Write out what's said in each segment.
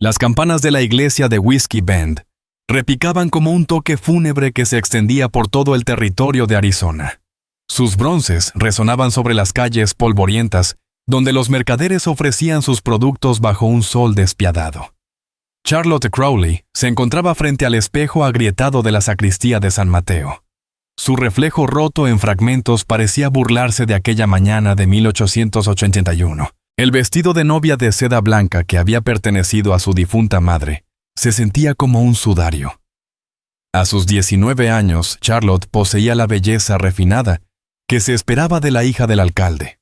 Las campanas de la iglesia de Whiskey Bend repicaban como un toque fúnebre que se extendía por todo el territorio de Arizona. Sus bronces resonaban sobre las calles polvorientas, donde los mercaderes ofrecían sus productos bajo un sol despiadado. Charlotte Crowley se encontraba frente al espejo agrietado de la sacristía de San Mateo. Su reflejo roto en fragmentos parecía burlarse de aquella mañana de 1881. El vestido de novia de seda blanca que había pertenecido a su difunta madre se sentía como un sudario. A sus 19 años, Charlotte poseía la belleza refinada que se esperaba de la hija del alcalde.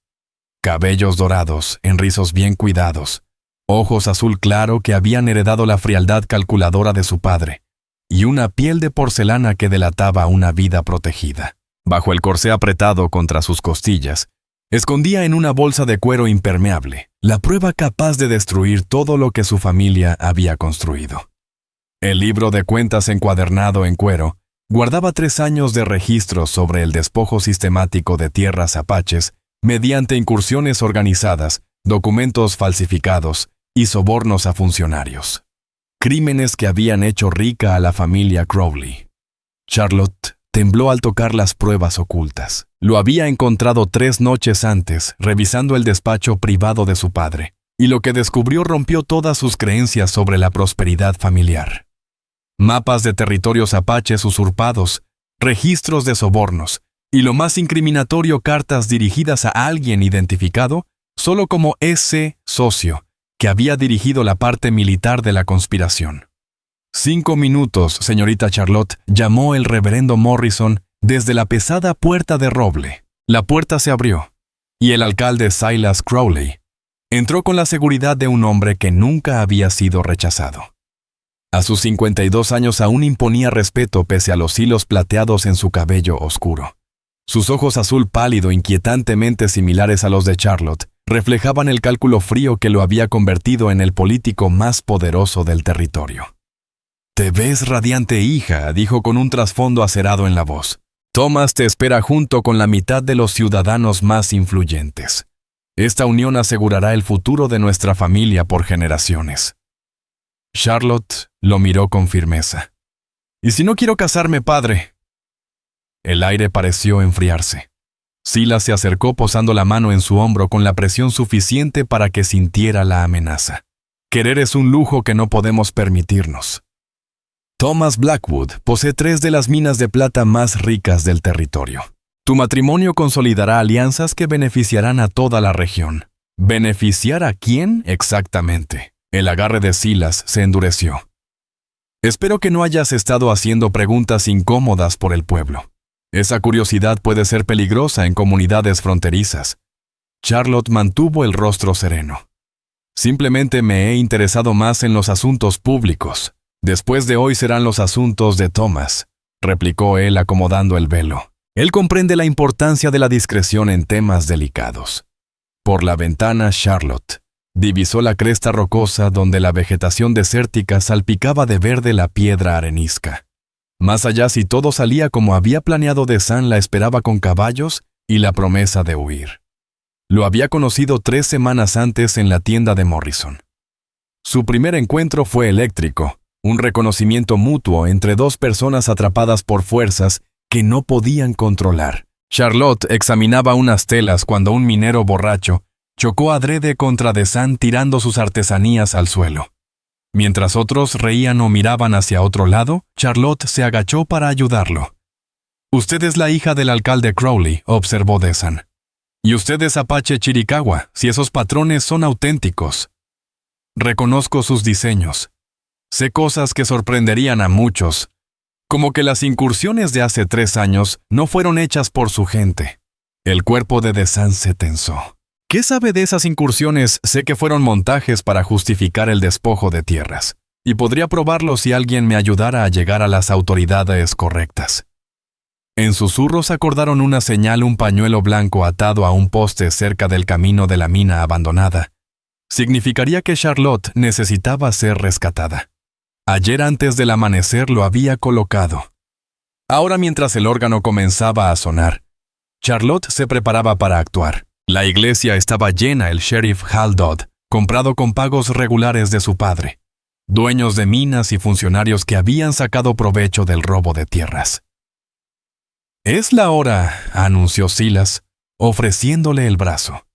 Cabellos dorados, en rizos bien cuidados, ojos azul claro que habían heredado la frialdad calculadora de su padre, y una piel de porcelana que delataba una vida protegida. Bajo el corsé apretado contra sus costillas, escondía en una bolsa de cuero impermeable la prueba capaz de destruir todo lo que su familia había construido. El libro de cuentas encuadernado en cuero guardaba 3 años de registros sobre el despojo sistemático de tierras apaches mediante incursiones organizadas, documentos falsificados y sobornos a funcionarios. Crímenes que habían hecho rica a la familia Crowley. Charlotte tembló al tocar las pruebas ocultas. Lo había encontrado 3 noches antes, revisando el despacho privado de su padre, y lo que descubrió rompió todas sus creencias sobre la prosperidad familiar. Mapas de territorios apaches usurpados, registros de sobornos, y lo más incriminatorio, cartas dirigidas a alguien identificado solo como ese socio, que había dirigido la parte militar de la conspiración. 5 minutos, señorita Charlotte, llamó el reverendo Morrison desde la pesada puerta de roble. La puerta se abrió, y el alcalde Silas Crowley entró con la seguridad de un hombre que nunca había sido rechazado. A sus 52 años aún imponía respeto pese a los hilos plateados en su cabello oscuro. Sus ojos azul pálido, inquietantemente similares a los de Charlotte, reflejaban el cálculo frío que lo había convertido en el político más poderoso del territorio. «Te ves radiante, hija», dijo con un trasfondo acerado en la voz. «Thomas te espera junto con la mitad de los ciudadanos más influyentes. Esta unión asegurará el futuro de nuestra familia por generaciones». Charlotte lo miró con firmeza. «¿Y si no quiero casarme, padre?». El aire pareció enfriarse. Silas se acercó posando la mano en su hombro con la presión suficiente para que sintiera la amenaza. «Querer es un lujo que no podemos permitirnos. Thomas Blackwood posee 3 de las minas de plata más ricas del territorio. Tu matrimonio consolidará alianzas que beneficiarán a toda la región». ¿Beneficiar a quién exactamente? El agarre de Silas se endureció. «Espero que no hayas estado haciendo preguntas incómodas por el pueblo. Esa curiosidad puede ser peligrosa en comunidades fronterizas». Charlotte mantuvo el rostro sereno. «Simplemente me he interesado más en los asuntos públicos. Después de hoy serán los asuntos de Thomas», replicó él acomodando el velo. Él comprende la importancia de la discreción en temas delicados. Por la ventana, Charlotte divisó la cresta rocosa donde la vegetación desértica salpicaba de verde la piedra arenisca. Más allá, si todo salía como había planeado, Desan la esperaba con caballos y la promesa de huir. Lo había conocido 3 semanas antes en la tienda de Morrison. Su primer encuentro fue eléctrico, un reconocimiento mutuo entre 2 personas atrapadas por fuerzas que no podían controlar. Charlotte examinaba unas telas cuando un minero borracho chocó adrede contra Desan tirando sus artesanías al suelo. Mientras otros reían o miraban hacia otro lado, Charlotte se agachó para ayudarlo. «Usted es la hija del alcalde Crowley», observó Desan. «Y usted es Apache Chiricahua, si esos patrones son auténticos. Reconozco sus diseños. Sé cosas que sorprenderían a muchos, como que las incursiones de hace 3 años no fueron hechas por su gente». El cuerpo de Desan se tensó. «¿Qué sabe de esas incursiones? Sé que fueron montajes para justificar el despojo de tierras, y podría probarlo si alguien me ayudara a llegar a las autoridades correctas». En susurros acordaron una señal, un pañuelo blanco atado a un poste cerca del camino de la mina abandonada. Significaría que Charlotte necesitaba ser rescatada. Ayer antes del amanecer lo había colocado. Ahora, mientras el órgano comenzaba a sonar, Charlotte se preparaba para actuar. La iglesia estaba llena. El sheriff Hal Dodd, comprado con pagos regulares de su padre, dueños de minas y funcionarios que habían sacado provecho del robo de tierras. «Es la hora», anunció Silas, ofreciéndole el brazo.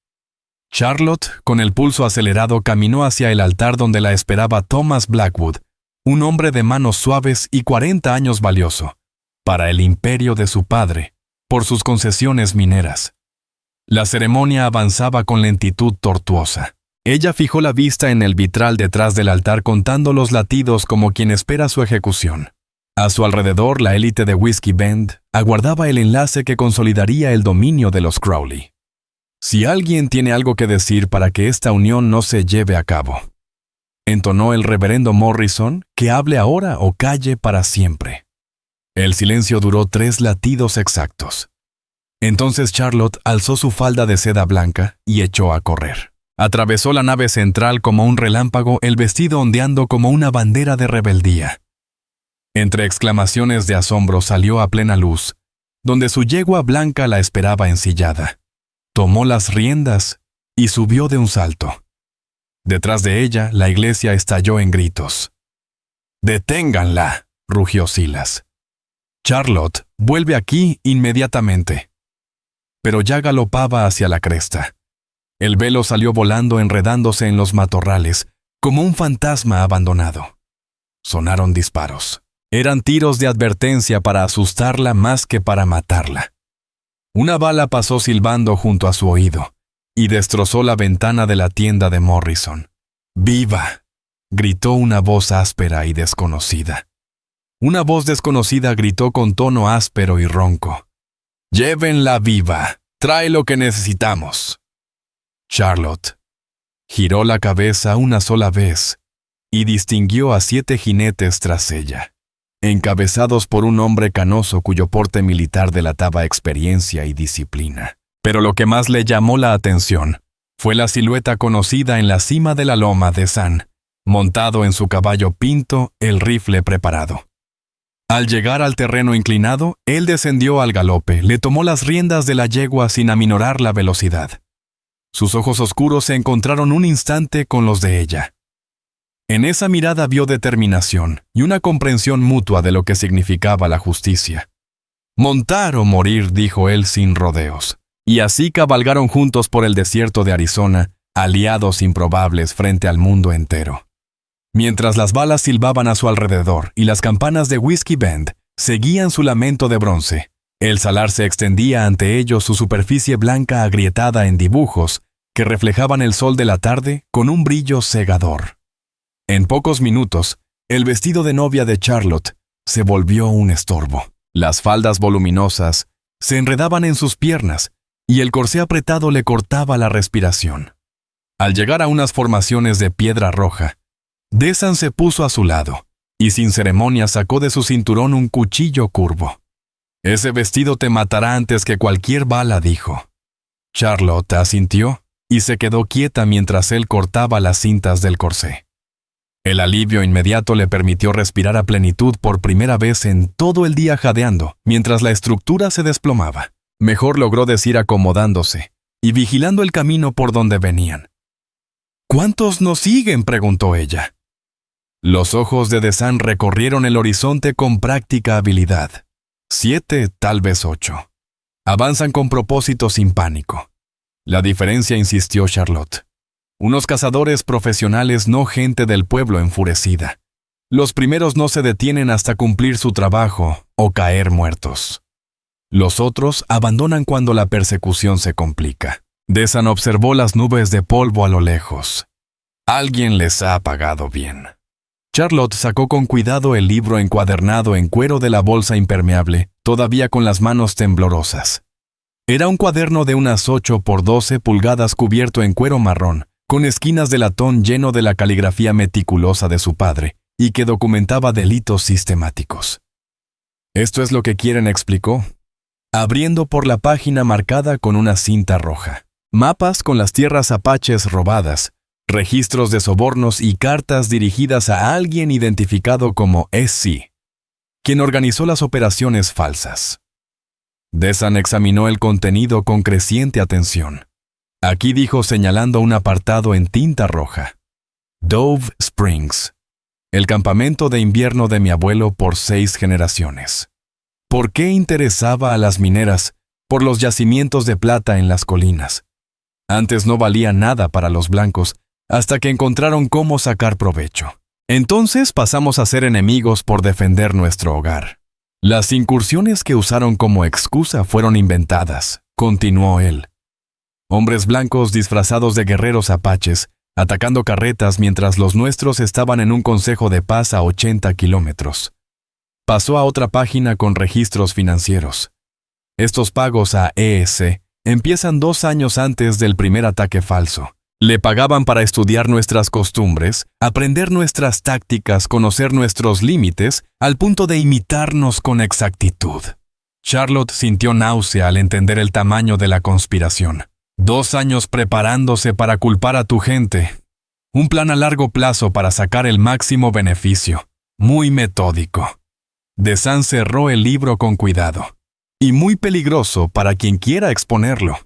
Charlotte, con el pulso acelerado, caminó hacia el altar donde la esperaba Thomas Blackwood, un hombre de manos suaves y 40 años valioso, para el imperio de su padre, por sus concesiones mineras. La ceremonia avanzaba con lentitud tortuosa. Ella fijó la vista en el vitral detrás del altar contando los latidos como quien espera su ejecución. A su alrededor, la élite de Whiskey Bend aguardaba el enlace que consolidaría el dominio de los Crowley. «Si alguien tiene algo que decir para que esta unión no se lleve a cabo», entonó el reverendo Morrison, «que hable ahora o calle para siempre». El silencio duró 3 latidos exactos. Entonces Charlotte alzó su falda de seda blanca y echó a correr. Atravesó la nave central como un relámpago, el vestido ondeando como una bandera de rebeldía. Entre exclamaciones de asombro salió a plena luz, donde su yegua blanca la esperaba ensillada. Tomó las riendas y subió de un salto. Detrás de ella, la iglesia estalló en gritos. «¡Deténganla!», rugió Silas. «Charlotte, vuelve aquí inmediatamente». Pero ya galopaba hacia la cresta. El velo salió volando enredándose en los matorrales, como un fantasma abandonado. Sonaron disparos. Eran tiros de advertencia para asustarla más que para matarla. Una bala pasó silbando junto a su oído y destrozó la ventana de la tienda de Morrison. «¡Viva!», gritó una voz áspera y desconocida. Una voz desconocida gritó con tono áspero y ronco. «¡Llévenla viva! ¡Trae lo que necesitamos!». Charlotte giró la cabeza una sola vez y distinguió a 7 jinetes tras ella, encabezados por un hombre canoso cuyo porte militar delataba experiencia y disciplina. Pero lo que más le llamó la atención fue la silueta conocida en la cima de la loma de San, montado en su caballo pinto, el rifle preparado. Al llegar al terreno inclinado, él descendió al galope, le tomó las riendas de la yegua sin aminorar la velocidad. Sus ojos oscuros se encontraron un instante con los de ella. En esa mirada vio determinación y una comprensión mutua de lo que significaba la justicia. «Montar o morir», dijo él sin rodeos. Y así cabalgaron juntos por el desierto de Arizona, aliados improbables frente al mundo entero. Mientras las balas silbaban a su alrededor y las campanas de Whiskey Bend seguían su lamento de bronce, el salar se extendía ante ellos su superficie blanca agrietada en dibujos que reflejaban el sol de la tarde con un brillo cegador. En pocos minutos, el vestido de novia de Charlotte se volvió un estorbo. Las faldas voluminosas se enredaban en sus piernas y el corsé apretado le cortaba la respiración. Al llegar a unas formaciones de piedra roja, Desan se puso a su lado y sin ceremonia sacó de su cinturón un cuchillo curvo. «Ese vestido te matará antes que cualquier bala», dijo. Charlotte asintió y se quedó quieta mientras él cortaba las cintas del corsé. El alivio inmediato le permitió respirar a plenitud por primera vez en todo el día jadeando, mientras la estructura se desplomaba. Mejor logró decir acomodándose y vigilando el camino por donde venían. «¿Cuántos nos siguen?», preguntó ella. Los ojos de Desan recorrieron el horizonte con práctica habilidad. 7, tal vez 8. Avanzan con propósito sin pánico. La diferencia, insistió Charlotte. Unos cazadores profesionales, no gente del pueblo enfurecida. Los primeros no se detienen hasta cumplir su trabajo o caer muertos. Los otros abandonan cuando la persecución se complica. Desan observó las nubes de polvo a lo lejos. Alguien les ha pagado bien. Charlotte sacó con cuidado el libro encuadernado en cuero de la bolsa impermeable, todavía con las manos temblorosas. Era un cuaderno de unas 8 por 12 pulgadas cubierto en cuero marrón, con esquinas de latón lleno de la caligrafía meticulosa de su padre, y que documentaba delitos sistemáticos. «Esto es lo que quieren», explicó, abriendo por la página marcada con una cinta roja. Mapas con las tierras apaches robadas, registros de sobornos y cartas dirigidas a alguien identificado como S.C., quien organizó las operaciones falsas. Desan examinó el contenido con creciente atención. Aquí dijo señalando un apartado en tinta roja: Dove Springs, El campamento de invierno de mi abuelo por 6 generaciones. ¿Por qué interesaba a las mineras? Por los yacimientos de plata en las colinas. Antes no valía nada para los blancos, hasta que encontraron cómo sacar provecho. Entonces pasamos a ser enemigos por defender nuestro hogar. Las incursiones que usaron como excusa fueron inventadas, continuó él. Hombres blancos disfrazados de guerreros apaches, atacando carretas mientras los nuestros estaban en un consejo de paz a 80 kilómetros. Pasó a otra página con registros financieros. Estos pagos a ES empiezan 2 años antes del primer ataque falso. Le pagaban para estudiar nuestras costumbres, aprender nuestras tácticas, conocer nuestros límites, al punto de imitarnos con exactitud. Charlotte sintió náusea al entender el tamaño de la conspiración. 2 años preparándose para culpar a tu gente. Un plan a largo plazo para sacar el máximo beneficio. Muy metódico. Desan cerró el libro con cuidado. Y muy peligroso para quien quiera exponerlo.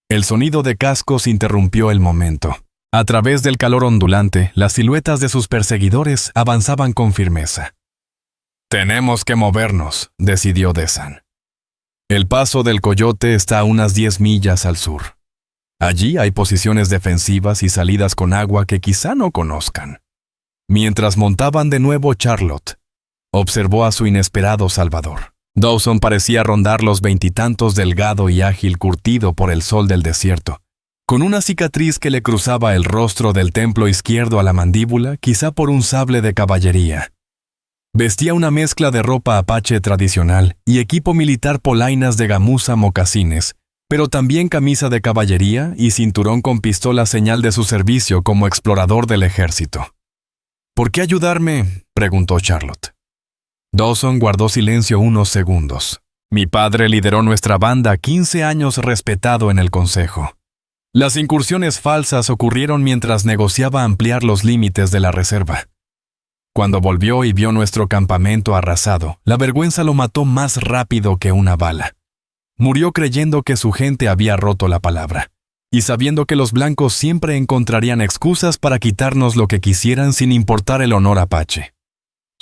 El sonido de cascos interrumpió el momento. A través del calor ondulante, las siluetas de sus perseguidores avanzaban con firmeza. «Tenemos que movernos», decidió Desan. El paso del Coyote está a unas 10 millas al sur. Allí hay posiciones defensivas y salidas con agua que quizá no conozcan. Mientras montaban de nuevo Charlotte, observó a su inesperado salvador. Dawson parecía rondar los 20 y tantos, delgado y ágil, curtido por el sol del desierto, con una cicatriz que le cruzaba el rostro del templo izquierdo a la mandíbula, quizá por un sable de caballería. Vestía una mezcla de ropa apache tradicional y equipo militar, polainas de gamuza, mocasines, pero también camisa de caballería y cinturón con pistola, señal de su servicio como explorador del ejército. «¿Por qué ayudarme?», preguntó Charlotte. Dawson guardó silencio unos segundos. «Mi padre lideró nuestra banda 15 años, respetado en el consejo. Las incursiones falsas ocurrieron mientras negociaba ampliar los límites de la reserva. Cuando volvió y vio nuestro campamento arrasado, la vergüenza lo mató más rápido que una bala. Murió creyendo que su gente había roto la palabra, y sabiendo que los blancos siempre encontrarían excusas para quitarnos lo que quisieran sin importar el honor apache».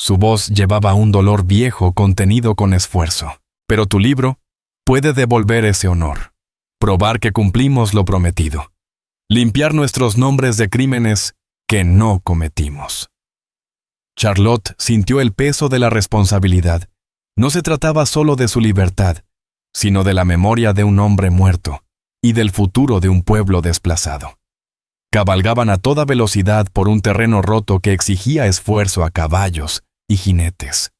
Su voz llevaba un dolor viejo contenido con esfuerzo. «Pero tu libro puede devolver ese honor. Probar que cumplimos lo prometido. Limpiar nuestros nombres de crímenes que no cometimos». Charlotte sintió el peso de la responsabilidad. No se trataba solo de su libertad, sino de la memoria de un hombre muerto y del futuro de un pueblo desplazado. Cabalgaban a toda velocidad por un terreno roto que exigía esfuerzo a caballos y jinetes.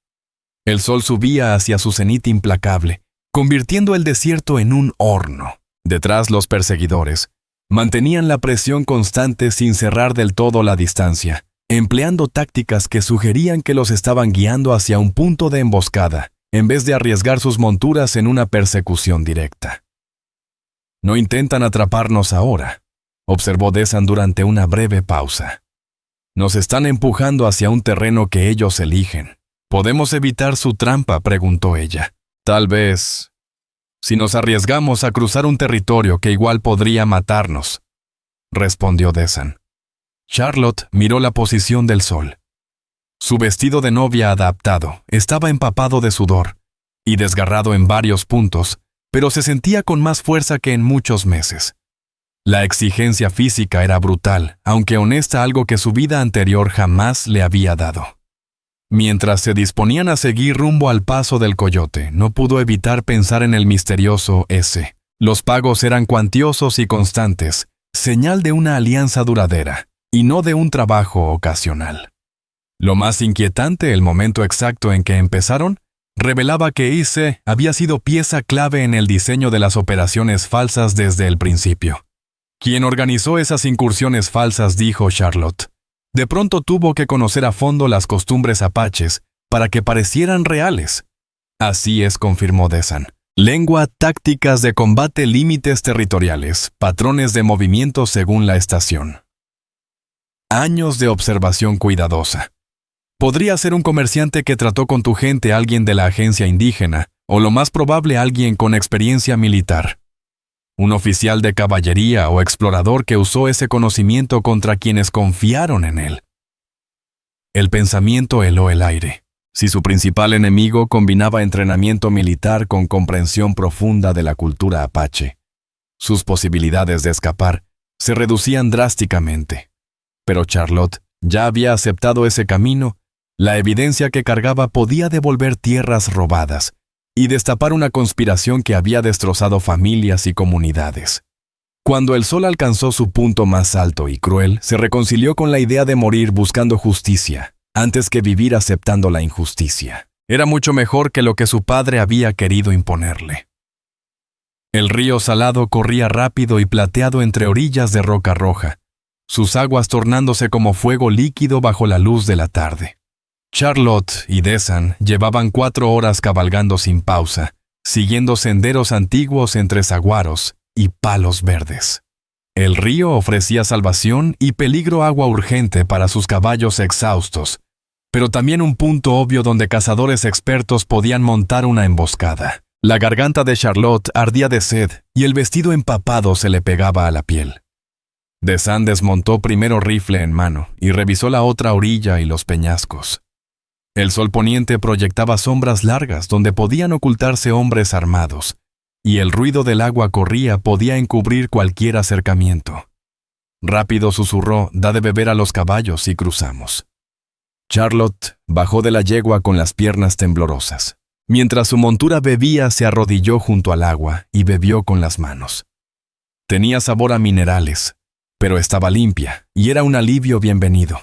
El sol subía hacia su cenit implacable, convirtiendo el desierto en un horno. Detrás, los perseguidores mantenían la presión constante sin cerrar del todo la distancia, empleando tácticas que sugerían que los estaban guiando hacia un punto de emboscada, en vez de arriesgar sus monturas en una persecución directa. «No intentan atraparnos ahora», observó Desan durante una breve pausa. «Nos están empujando hacia un terreno que ellos eligen. ¿Podemos evitar su trampa?», preguntó ella. «Tal vez, si nos arriesgamos a cruzar un territorio que igual podría matarnos», respondió Desan. Charlotte miró la posición del sol. Su vestido de novia adaptado estaba empapado de sudor y desgarrado en varios puntos, pero se sentía con más fuerza que en muchos meses. La exigencia física era brutal, aunque honesta, algo que su vida anterior jamás le había dado. Mientras se disponían a seguir rumbo al paso del Coyote, no pudo evitar pensar en el misterioso S. Los pagos eran cuantiosos y constantes, señal de una alianza duradera, y no de un trabajo ocasional. Lo más inquietante, el momento exacto en que empezaron, revelaba que IC había sido pieza clave en el diseño de las operaciones falsas desde el principio. Quien organizó esas incursiones falsas, dijo Charlotte, de pronto tuvo que conocer a fondo las costumbres apaches para que parecieran reales. Así es, confirmó Desan. Lengua, tácticas de combate, límites territoriales, patrones de movimiento según la estación. Años de observación cuidadosa. Podría ser un comerciante que trató con tu gente, alguien de la agencia indígena, o lo más probable alguien con experiencia militar. Un oficial de caballería o explorador que usó ese conocimiento contra quienes confiaron en él. El pensamiento heló el aire. Si su principal enemigo combinaba entrenamiento militar con comprensión profunda de la cultura apache, sus posibilidades de escapar se reducían drásticamente. Pero Charlotte ya había aceptado ese camino. La evidencia que cargaba podía devolver tierras robadas y destapar una conspiración que había destrozado familias y comunidades. Cuando el sol alcanzó su punto más alto y cruel, se reconcilió con la idea de morir buscando justicia, antes que vivir aceptando la injusticia. Era mucho mejor que lo que su padre había querido imponerle. El río salado corría rápido y plateado entre orillas de roca roja, sus aguas tornándose como fuego líquido bajo la luz de la tarde. Charlotte y Desan llevaban 4 horas cabalgando sin pausa, siguiendo senderos antiguos entre saguaros y palos verdes. El río ofrecía salvación y peligro agua urgente para sus caballos exhaustos, pero también un punto obvio donde cazadores expertos podían montar una emboscada. La garganta de Charlotte ardía de sed y el vestido empapado se le pegaba a la piel. Desan desmontó primero rifle en mano y revisó la otra orilla y los peñascos. El sol poniente proyectaba sombras largas donde podían ocultarse hombres armados, y el ruido del agua corría podía encubrir cualquier acercamiento. Rápido susurró: «Da de beber a los caballos y cruzamos». Charlotte bajó de la yegua con las piernas temblorosas. Mientras su montura bebía, se arrodilló junto al agua y bebió con las manos. Tenía sabor a minerales, pero estaba limpia y era un alivio bienvenido.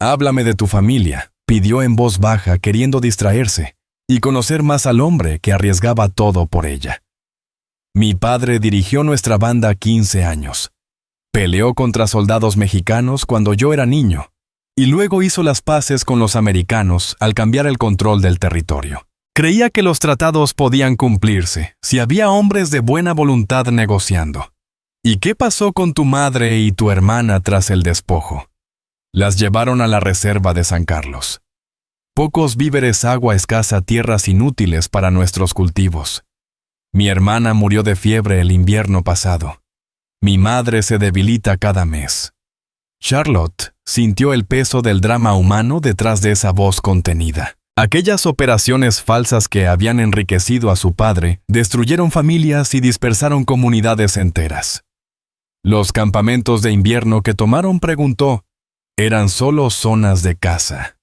«Háblame de tu familia», pidió en voz baja, queriendo distraerse y conocer más al hombre que arriesgaba todo por ella. «Mi padre dirigió nuestra banda 15 años. Peleó contra soldados mexicanos cuando yo era niño, y luego hizo las paces con los americanos al cambiar el control del territorio. Creía que los tratados podían cumplirse si había hombres de buena voluntad negociando. ¿Y qué pasó con tu madre y tu hermana tras el despojo? Las llevaron a la reserva de San Carlos. Pocos víveres, agua escasa, tierras inútiles para nuestros cultivos. Mi hermana murió de fiebre el invierno pasado. Mi madre se debilita cada mes». Charlotte sintió el peso del drama humano detrás de esa voz contenida. Aquellas operaciones falsas que habían enriquecido a su padre destruyeron familias y dispersaron comunidades enteras. Los campamentos de invierno que tomaron, preguntó, eran solo zonas de caza.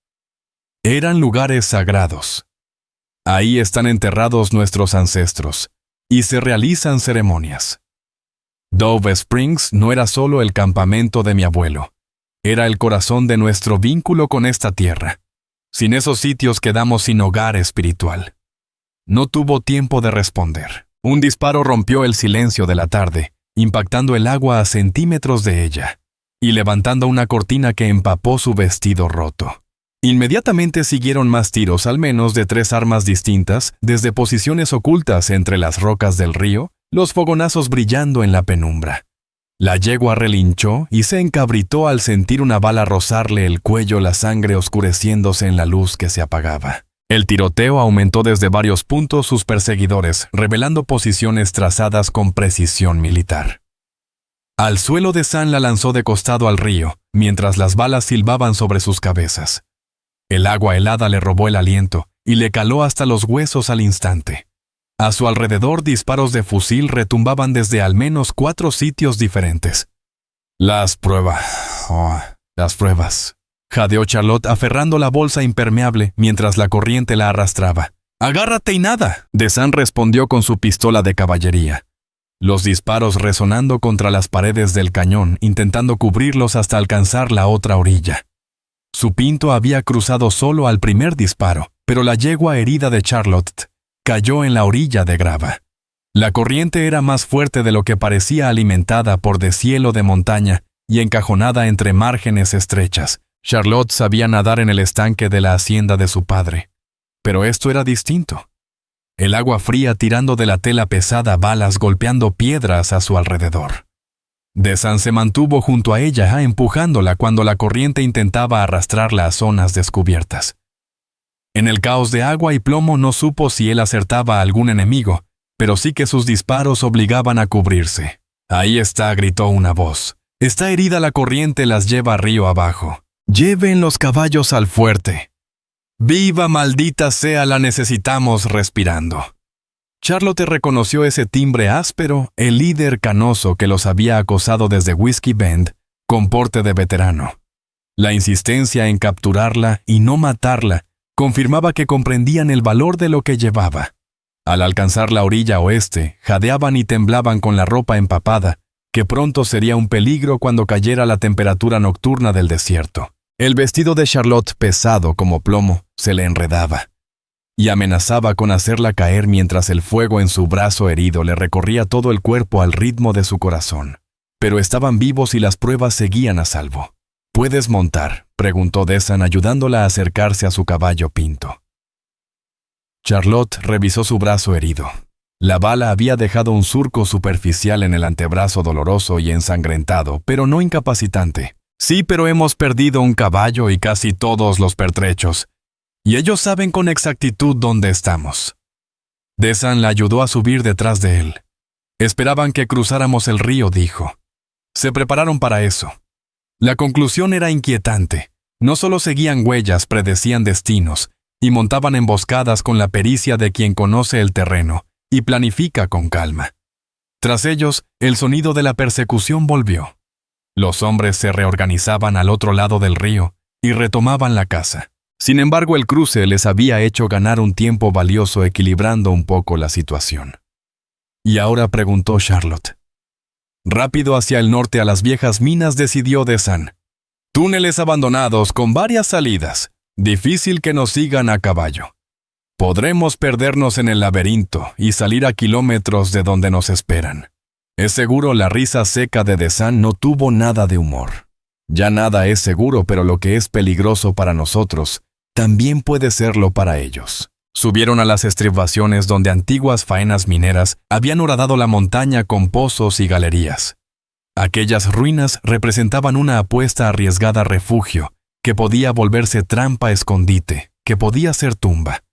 Eran lugares sagrados. Ahí están enterrados nuestros ancestros, y se realizan ceremonias. Dove Springs no era solo el campamento de mi abuelo, era el corazón de nuestro vínculo con esta tierra. Sin esos sitios quedamos sin hogar espiritual. No tuvo tiempo de responder. Un disparo rompió el silencio de la tarde, impactando el agua a centímetros de ella, y levantando una cortina que empapó su vestido roto. Inmediatamente siguieron más tiros, al menos de 3 armas distintas, desde posiciones ocultas entre las rocas del río, los fogonazos brillando en la penumbra. La yegua relinchó y se encabritó al sentir una bala rozarle el cuello, la sangre oscureciéndose en la luz que se apagaba. El tiroteo aumentó desde varios puntos sus perseguidores, revelando posiciones trazadas con precisión militar. Al suelo Desan la lanzó de costado al río, mientras las balas silbaban sobre sus cabezas. El agua helada le robó el aliento y le caló hasta los huesos al instante. A su alrededor disparos de fusil retumbaban desde al menos 4 sitios diferentes. Las pruebas, jadeó Charlotte aferrando la bolsa impermeable mientras la corriente la arrastraba. «¡Agárrate y nada!», Desan respondió con su pistola de caballería. Los disparos resonando contra las paredes del cañón, intentando cubrirlos hasta alcanzar la otra orilla. Su pinto había cruzado solo al primer disparo, pero la yegua herida de Charlotte cayó en la orilla de grava. La corriente era más fuerte de lo que parecía, alimentada por deshielo de montaña y encajonada entre márgenes estrechas. Charlotte sabía nadar en el estanque de la hacienda de su padre, pero esto era distinto. El agua fría tirando de la tela pesada, balas golpeando piedras a su alrededor. Desan se mantuvo junto a ella, empujándola cuando la corriente intentaba arrastrarla a zonas descubiertas. En el caos de agua y plomo no supo si él acertaba a algún enemigo, pero sí que sus disparos obligaban a cubrirse. «Ahí está», gritó una voz. «Está herida, la corriente las lleva río abajo». Lleven los caballos al fuerte. Viva maldita sea, la necesitamos respirando. Charlotte reconoció ese timbre áspero, el líder canoso que los había acosado desde Whiskey Bend, con porte de veterano. La insistencia en capturarla y no matarla confirmaba que comprendían el valor de lo que llevaba. Al alcanzar la orilla oeste, jadeaban y temblaban con la ropa empapada, que pronto sería un peligro cuando cayera la temperatura nocturna del desierto. El vestido de Charlotte, pesado como plomo, se le enredaba y amenazaba con hacerla caer mientras el fuego en su brazo herido le recorría todo el cuerpo al ritmo de su corazón. Pero estaban vivos y las pruebas seguían a salvo. «¿Puedes montar?», preguntó Desan ayudándola a acercarse a su caballo pinto. Charlotte revisó su brazo herido. La bala había dejado un surco superficial en el antebrazo doloroso y ensangrentado, pero no incapacitante. «Sí, pero hemos perdido un caballo y casi todos los pertrechos. Y ellos saben con exactitud dónde estamos». Desan la ayudó a subir detrás de él. «Esperaban que cruzáramos el río», dijo. Se prepararon para eso. La conclusión era inquietante. No solo seguían huellas, predecían destinos, y montaban emboscadas con la pericia de quien conoce el terreno y planifica con calma. Tras ellos, el sonido de la persecución volvió. Los hombres se reorganizaban al otro lado del río y retomaban la caza. Sin embargo, el cruce les había hecho ganar un tiempo valioso equilibrando un poco la situación. «¿Y ahora?», preguntó Charlotte. «Rápido hacia el norte a las viejas minas», decidió Desan. «Túneles abandonados con varias salidas. Difícil que nos sigan a caballo. Podremos perdernos en el laberinto y salir a kilómetros de donde nos esperan». Es seguro, la risa seca de Desan no tuvo nada de humor. Ya nada es seguro, pero lo que es peligroso para nosotros también puede serlo para ellos. Subieron a las estribaciones donde antiguas faenas mineras habían horadado la montaña con pozos y galerías. Aquellas ruinas representaban una apuesta arriesgada refugio, que podía volverse trampa escondite, que podía ser tumba.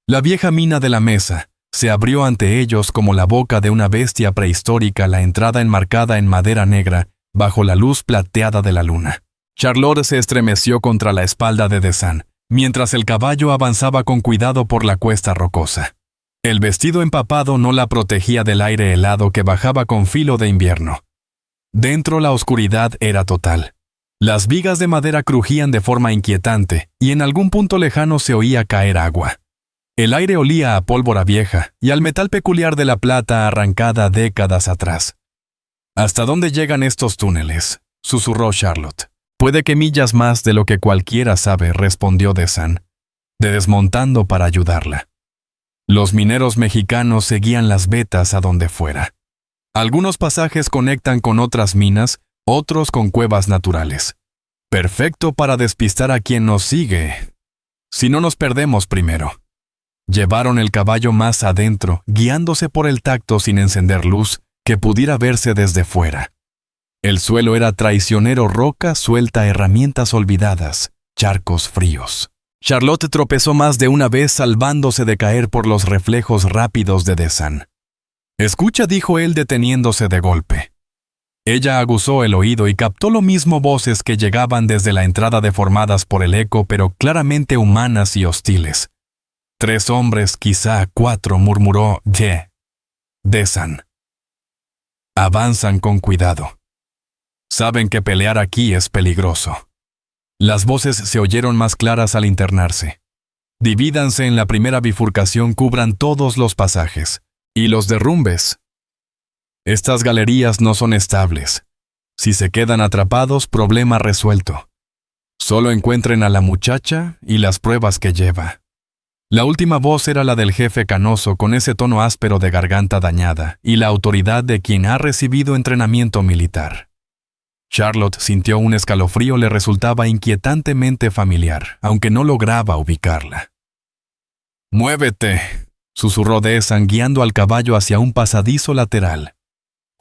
La vieja mina de la mesa se abrió ante ellos como la boca de una bestia prehistórica, la entrada enmarcada en madera negra bajo la luz plateada de la luna. Charlotte se estremeció contra la espalda de Desan, mientras el caballo avanzaba con cuidado por la cuesta rocosa. El vestido empapado no la protegía del aire helado que bajaba con filo de invierno. Dentro la oscuridad era total. Las vigas de madera crujían de forma inquietante y en algún punto lejano se oía caer agua. El aire olía a pólvora vieja y al metal peculiar de la plata arrancada décadas atrás. «¿Hasta dónde llegan estos túneles?», susurró Charlotte. «Puede que millas más de lo que cualquiera sabe», respondió Desan, desmontando para ayudarla. Los mineros mexicanos seguían las vetas a donde fuera. Algunos pasajes conectan con otras minas, otros con cuevas naturales. Perfecto para despistar a quien nos sigue. Si no nos perdemos primero. Llevaron el caballo más adentro, guiándose por el tacto sin encender luz que pudiera verse desde fuera. El suelo era traicionero, roca suelta, herramientas olvidadas, charcos fríos. Charlotte tropezó más de una vez salvándose de caer por los reflejos rápidos de Desan. «Escucha», dijo él deteniéndose de golpe. Ella aguzó el oído y captó lo mismo voces que llegaban desde la entrada deformadas por el eco, pero claramente humanas y hostiles. 3 hombres, quizá 4, murmuró Desan. «Avanzan con cuidado. Saben que pelear aquí es peligroso». Las voces se oyeron más claras al internarse. «Divídanse en la primera bifurcación, cubran todos los pasajes. Y los derrumbes. Estas galerías no son estables. Si se quedan atrapados, problema resuelto. Solo encuentren a la muchacha y las pruebas que lleva». La última voz era la del jefe canoso, con ese tono áspero de garganta dañada y la autoridad de quien ha recibido entrenamiento militar. Charlotte sintió un escalofrío, le resultaba inquietantemente familiar, aunque no lograba ubicarla. «Muévete», susurró Desan guiando al caballo hacia un pasadizo lateral.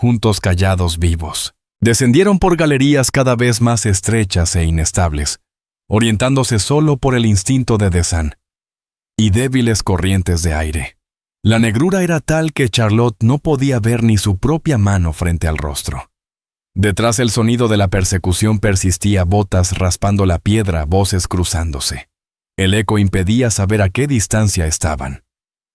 Juntos, callados, vivos, descendieron por galerías cada vez más estrechas e inestables, orientándose solo por el instinto de Desan y débiles corrientes de aire. La negrura era tal que Charlotte no podía ver ni su propia mano frente al rostro. Detrás el sonido de la persecución persistía, botas raspando la piedra, voces cruzándose. El eco impedía saber a qué distancia estaban.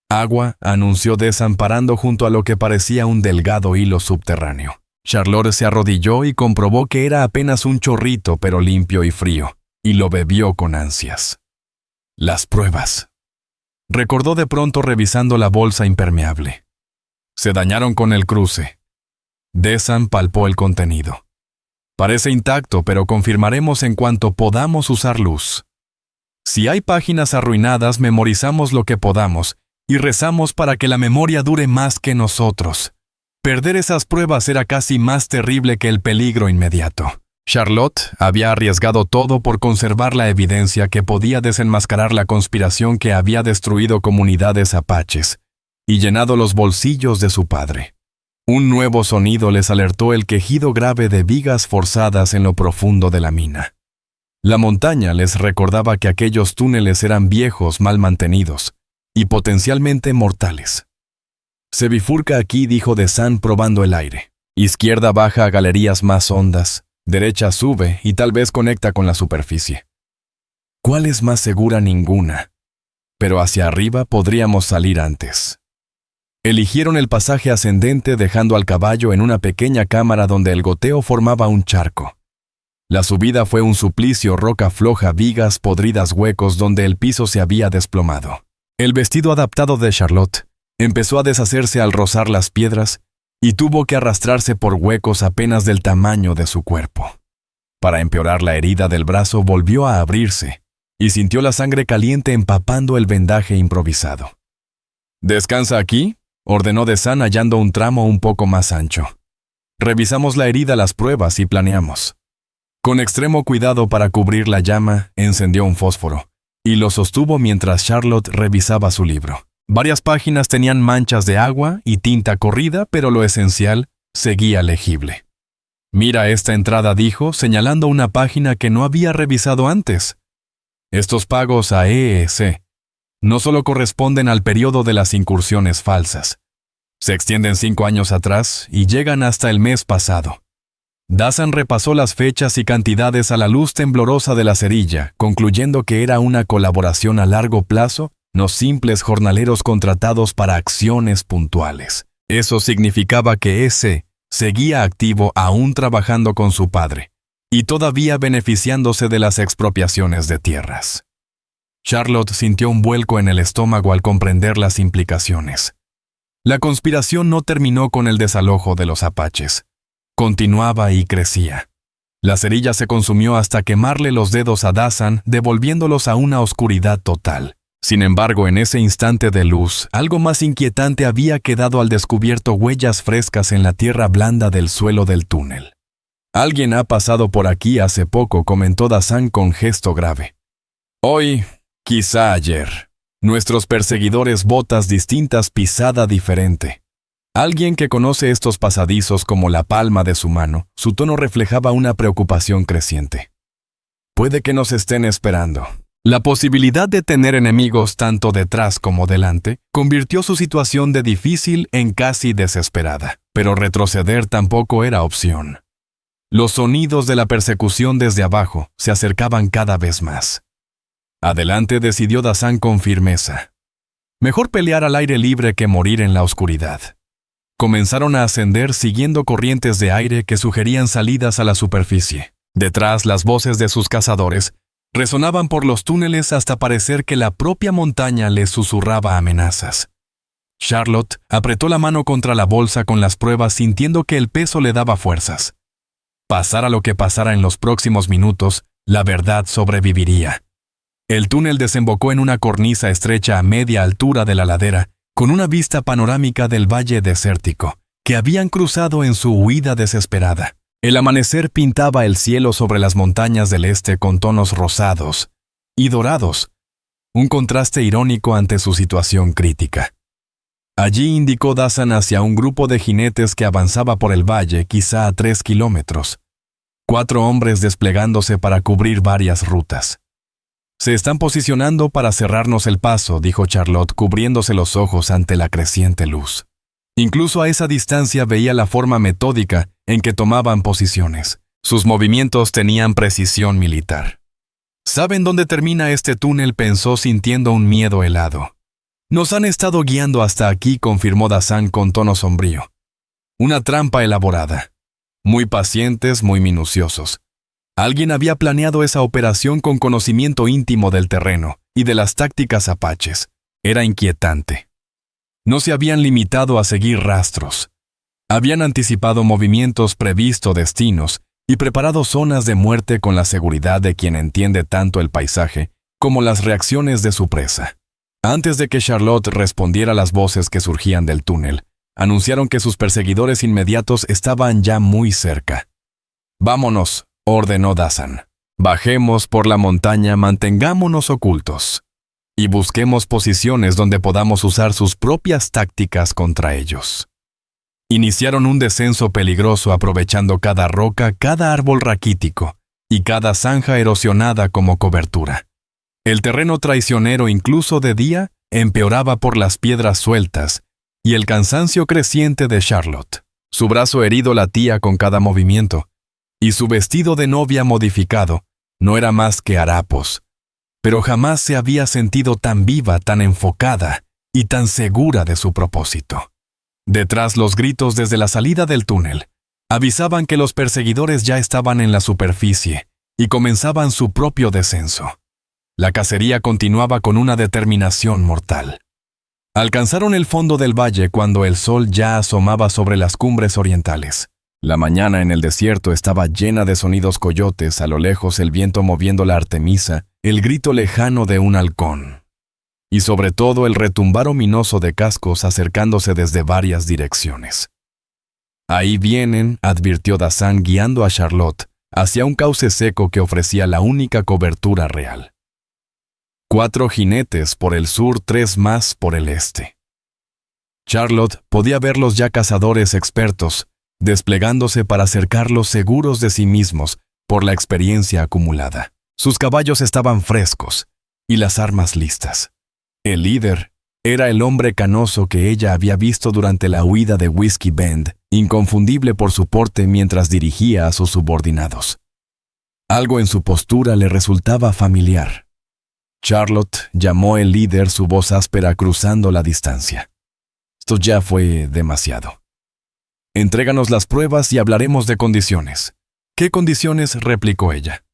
Agua, anunció desamparando junto a lo que parecía un delgado hilo subterráneo. Charlotte se arrodilló y comprobó que era apenas un chorrito, pero limpio y frío, y lo bebió con ansias. Las pruebas. Recordó de pronto revisando la bolsa impermeable. Se dañaron con el cruce. Desan palpó el contenido. Parece intacto, pero confirmaremos en cuanto podamos usar luz. Si hay páginas arruinadas, memorizamos lo que podamos y rezamos para que la memoria dure más que nosotros. Perder esas pruebas era casi más terrible que el peligro inmediato. Charlotte había arriesgado todo por conservar la evidencia que podía desenmascarar la conspiración que había destruido comunidades apaches y llenado los bolsillos de su padre. Un nuevo sonido les alertó: el quejido grave de vigas forzadas en lo profundo de la mina. La montaña les recordaba que aquellos túneles eran viejos, mal mantenidos y potencialmente mortales. Se bifurca aquí, dijo Desan probando el aire. Izquierda baja a galerías más hondas, derecha sube y tal vez conecta con la superficie. ¿Cuál es más segura? Ninguna. Pero hacia arriba podríamos salir antes. Eligieron el pasaje ascendente, dejando al caballo en una pequeña cámara donde el goteo formaba un charco. La subida fue un suplicio: roca floja, vigas podridas, huecos donde el piso se había desplomado. El vestido adaptado de Charlotte empezó a deshacerse al rozar las piedras y tuvo que arrastrarse por huecos apenas del tamaño de su cuerpo. Para empeorar, la herida del brazo volvió a abrirse y sintió la sangre caliente empapando el vendaje improvisado. «¿Descansa aquí?», ordenó Desan, hallando un tramo un poco más ancho. Revisamos la herida, las pruebas y planeamos. Con extremo cuidado para cubrir la llama, encendió un fósforo y lo sostuvo mientras Charlotte revisaba su libro. Varias páginas tenían manchas de agua y tinta corrida, pero lo esencial seguía legible. «Mira esta entrada», dijo, señalando una página que no había revisado antes. «Estos pagos a EEC no solo corresponden al periodo de las incursiones falsas. Se extienden 5 años atrás y llegan hasta el mes pasado». Desan repasó las fechas y cantidades a la luz temblorosa de la cerilla, concluyendo que era una colaboración a largo plazo, no simples jornaleros contratados para acciones puntuales. Eso significaba que ese seguía activo, aún trabajando con su padre, y todavía beneficiándose de las expropiaciones de tierras. Charlotte sintió un vuelco en el estómago al comprender las implicaciones. La conspiración no terminó con el desalojo de los apaches. Continuaba y crecía. La cerilla se consumió hasta quemarle los dedos a Desan, devolviéndolos a una oscuridad total. Sin embargo, en ese instante de luz, algo más inquietante había quedado al descubierto: huellas frescas en la tierra blanda del suelo del túnel. «Alguien ha pasado por aquí hace poco», comentó Desan con gesto grave. «Hoy, quizá ayer. Nuestros perseguidores, botas distintas, pisada diferente. Alguien que conoce estos pasadizos como la palma de su mano». Su tono reflejaba una preocupación creciente. «Puede que nos estén esperando». La posibilidad de tener enemigos tanto detrás como delante convirtió su situación de difícil en casi desesperada, pero retroceder tampoco era opción. Los sonidos de la persecución desde abajo se acercaban cada vez más. «Adelante», decidió Desan con firmeza. Mejor pelear al aire libre que morir en la oscuridad. Comenzaron a ascender siguiendo corrientes de aire que sugerían salidas a la superficie. Detrás, las voces de sus cazadores resonaban por los túneles hasta parecer que la propia montaña les susurraba amenazas. Charlotte apretó la mano contra la bolsa con las pruebas, sintiendo que el peso le daba fuerzas. Pasara lo que pasara en los próximos minutos, la verdad sobreviviría. El túnel desembocó en una cornisa estrecha a media altura de la ladera, con una vista panorámica del valle desértico, que habían cruzado en su huida desesperada. El amanecer pintaba el cielo sobre las montañas del este con tonos rosados y dorados, un contraste irónico ante su situación crítica. Allí indicó Desan hacia un grupo de jinetes que avanzaba por el valle, quizá a 3 kilómetros. 4 hombres desplegándose para cubrir varias rutas. «Se están posicionando para cerrarnos el paso», dijo Charlotte, cubriéndose los ojos ante la creciente luz. Incluso a esa distancia veía la forma metódica en que tomaban posiciones. Sus movimientos tenían precisión militar. ¿Saben dónde termina este túnel?, pensó sintiendo un miedo helado. Nos han estado guiando hasta aquí, confirmó Dazan con tono sombrío. Una trampa elaborada. Muy pacientes, muy minuciosos. Alguien había planeado esa operación con conocimiento íntimo del terreno y de las tácticas apaches. Era inquietante. No se habían limitado a seguir rastros. Habían anticipado movimientos, previsto destinos y preparado zonas de muerte con la seguridad de quien entiende tanto el paisaje como las reacciones de su presa. Antes de que Charlotte respondiera a las voces que surgían del túnel, anunciaron que sus perseguidores inmediatos estaban ya muy cerca. «Vámonos», ordenó Dazan. «Bajemos por la montaña, mantengámonos ocultos y busquemos posiciones donde podamos usar sus propias tácticas contra ellos». Iniciaron un descenso peligroso aprovechando cada roca, cada árbol raquítico y cada zanja erosionada como cobertura. El terreno traicionero, incluso de día, empeoraba por las piedras sueltas y el cansancio creciente de Charlotte. Su brazo herido latía con cada movimiento, y su vestido de novia modificado no era más que harapos. Pero jamás se había sentido tan viva, tan enfocada y tan segura de su propósito. Detrás, los gritos desde la salida del túnel avisaban que los perseguidores ya estaban en la superficie y comenzaban su propio descenso. La cacería continuaba con una determinación mortal. Alcanzaron el fondo del valle cuando el sol ya asomaba sobre las cumbres orientales. La mañana en el desierto estaba llena de sonidos coyotes, a lo lejos el viento moviendo la artemisa, el grito lejano de un halcón. Y sobre todo el retumbar ominoso de cascos acercándose desde varias direcciones. «Ahí vienen», advirtió Dazan guiando a Charlotte hacia un cauce seco que ofrecía la única cobertura real. 4 jinetes por el sur, 3 más por el este. Charlotte podía ver los ya cazadores expertos, desplegándose para acercarlos seguros de sí mismos por la experiencia acumulada. Sus caballos estaban frescos y las armas listas. El líder era el hombre canoso que ella había visto durante la huida de Whiskey Bend, inconfundible por su porte mientras dirigía a sus subordinados. Algo en su postura le resultaba familiar. Charlotte llamó el líder, su voz áspera cruzando la distancia. Esto ya fue demasiado. «Entréganos las pruebas y hablaremos de condiciones». «¿Qué condiciones?», replicó ella.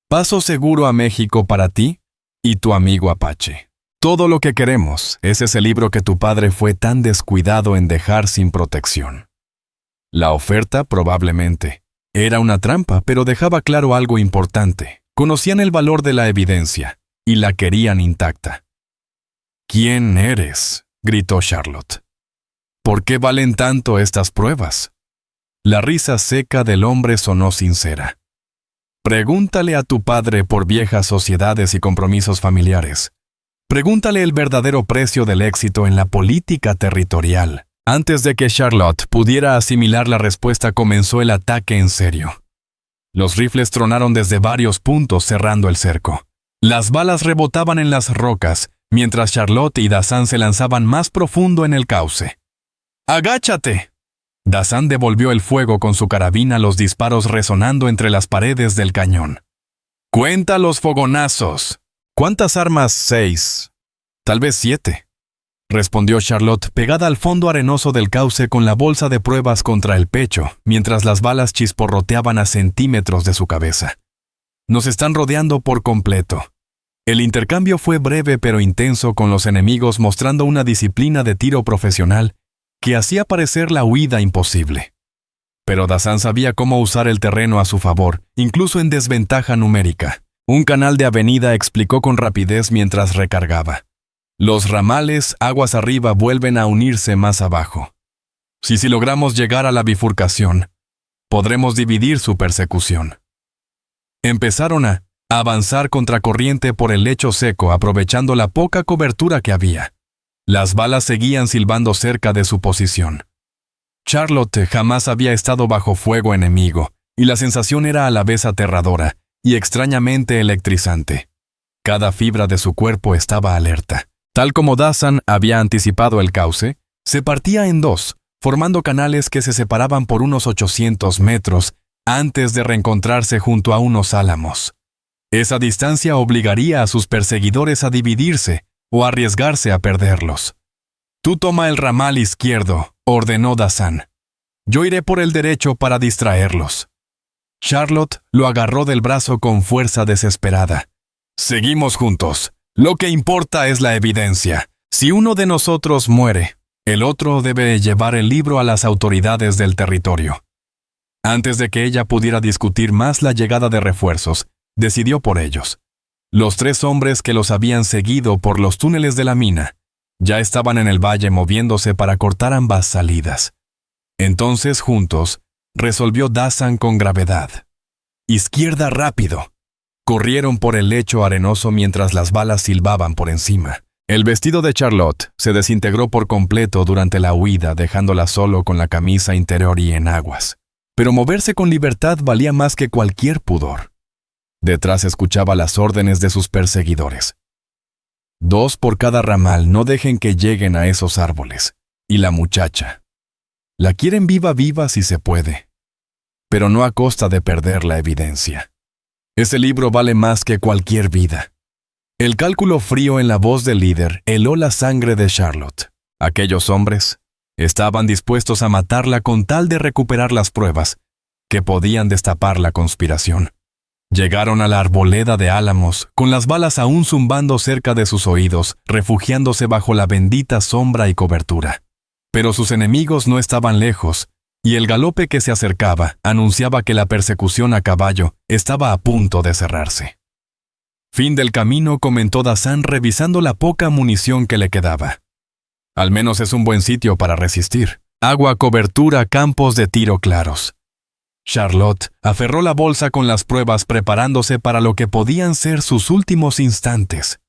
«Paso seguro a México para ti y tu amigo Apache. Todo lo que queremos es ese libro que tu padre fue tan descuidado en dejar sin protección». La oferta, probablemente, era una trampa, pero dejaba claro algo importante. Conocían el valor de la evidencia y la querían intacta. «¿Quién eres?», gritó Charlotte. «¿Por qué valen tanto estas pruebas?». La risa seca del hombre sonó sincera. «Pregúntale a tu padre por viejas sociedades y compromisos familiares. Pregúntale el verdadero precio del éxito en la política territorial». Antes de que Charlotte pudiera asimilar la respuesta, comenzó el ataque en serio. Los rifles tronaron desde varios puntos cerrando el cerco. Las balas rebotaban en las rocas, mientras Charlotte y Dazan se lanzaban más profundo en el cauce. «¡Agáchate!». Dazan devolvió el fuego con su carabina, los disparos resonando entre las paredes del cañón. «Cuenta los fogonazos». «¿Cuántas armas?». «6. Tal vez 7», respondió Charlotte, pegada al fondo arenoso del cauce con la bolsa de pruebas contra el pecho, mientras las balas chisporroteaban a centímetros de su cabeza. «Nos están rodeando por completo». El intercambio fue breve pero intenso, con los enemigos mostrando una disciplina de tiro profesional que hacía parecer la huida imposible. Pero Dazan sabía cómo usar el terreno a su favor, incluso en desventaja numérica. Un canal de avenida, explicó con rapidez mientras recargaba. Los ramales, aguas arriba, vuelven a unirse más abajo. Si logramos llegar a la bifurcación, podremos dividir su persecución. Empezaron a avanzar contracorriente por el lecho seco, aprovechando la poca cobertura que había. Las balas seguían silbando cerca de su posición. Charlotte jamás había estado bajo fuego enemigo, y la sensación era a la vez aterradora y extrañamente electrizante. Cada fibra de su cuerpo estaba alerta. Tal como Dazan había anticipado el cauce, Se partía en dos, formando canales que se separaban por unos 800 metros antes de reencontrarse junto a unos álamos. Esa distancia obligaría a sus perseguidores a dividirse o arriesgarse a perderlos. «Tú toma el ramal izquierdo», ordenó Dazan. «Yo iré por el derecho para distraerlos». Charlotte lo agarró del brazo con fuerza desesperada. «Seguimos juntos. Lo que importa es la evidencia. Si uno de nosotros muere, el otro debe llevar el libro a las autoridades del territorio». Antes de que ella pudiera discutir más la llegada de refuerzos, decidió por ellos. Los 3 hombres que los habían seguido por los túneles de la mina ya estaban en el valle moviéndose para cortar ambas salidas. Entonces, juntos, resolvió Dazan con gravedad. «Izquierda rápido». Corrieron por el lecho arenoso mientras las balas silbaban por encima. El vestido de Charlotte se desintegró por completo durante la huida, dejándola solo con la camisa interior y en aguas. Pero moverse con libertad valía más que cualquier pudor. Detrás escuchaba las órdenes de sus perseguidores. 2 por cada ramal, no dejen que lleguen a esos árboles. Y la muchacha. La quieren viva si se puede. Pero no a costa de perder la evidencia. Ese libro vale más que cualquier vida. El cálculo frío en la voz del líder heló la sangre de Charlotte. Aquellos hombres estaban dispuestos a matarla con tal de recuperar las pruebas que podían destapar la conspiración. Llegaron a la arboleda de álamos, con las balas aún zumbando cerca de sus oídos, refugiándose bajo la bendita sombra y cobertura. Pero sus enemigos no estaban lejos, y el galope que se acercaba anunciaba que la persecución a caballo estaba a punto de cerrarse. «Fin del camino», comentó Dazan revisando la poca munición que le quedaba. «Al menos es un buen sitio para resistir. Agua, cobertura, campos de tiro claros». Charlotte aferró la bolsa con las pruebas preparándose para lo que podían ser sus últimos instantes.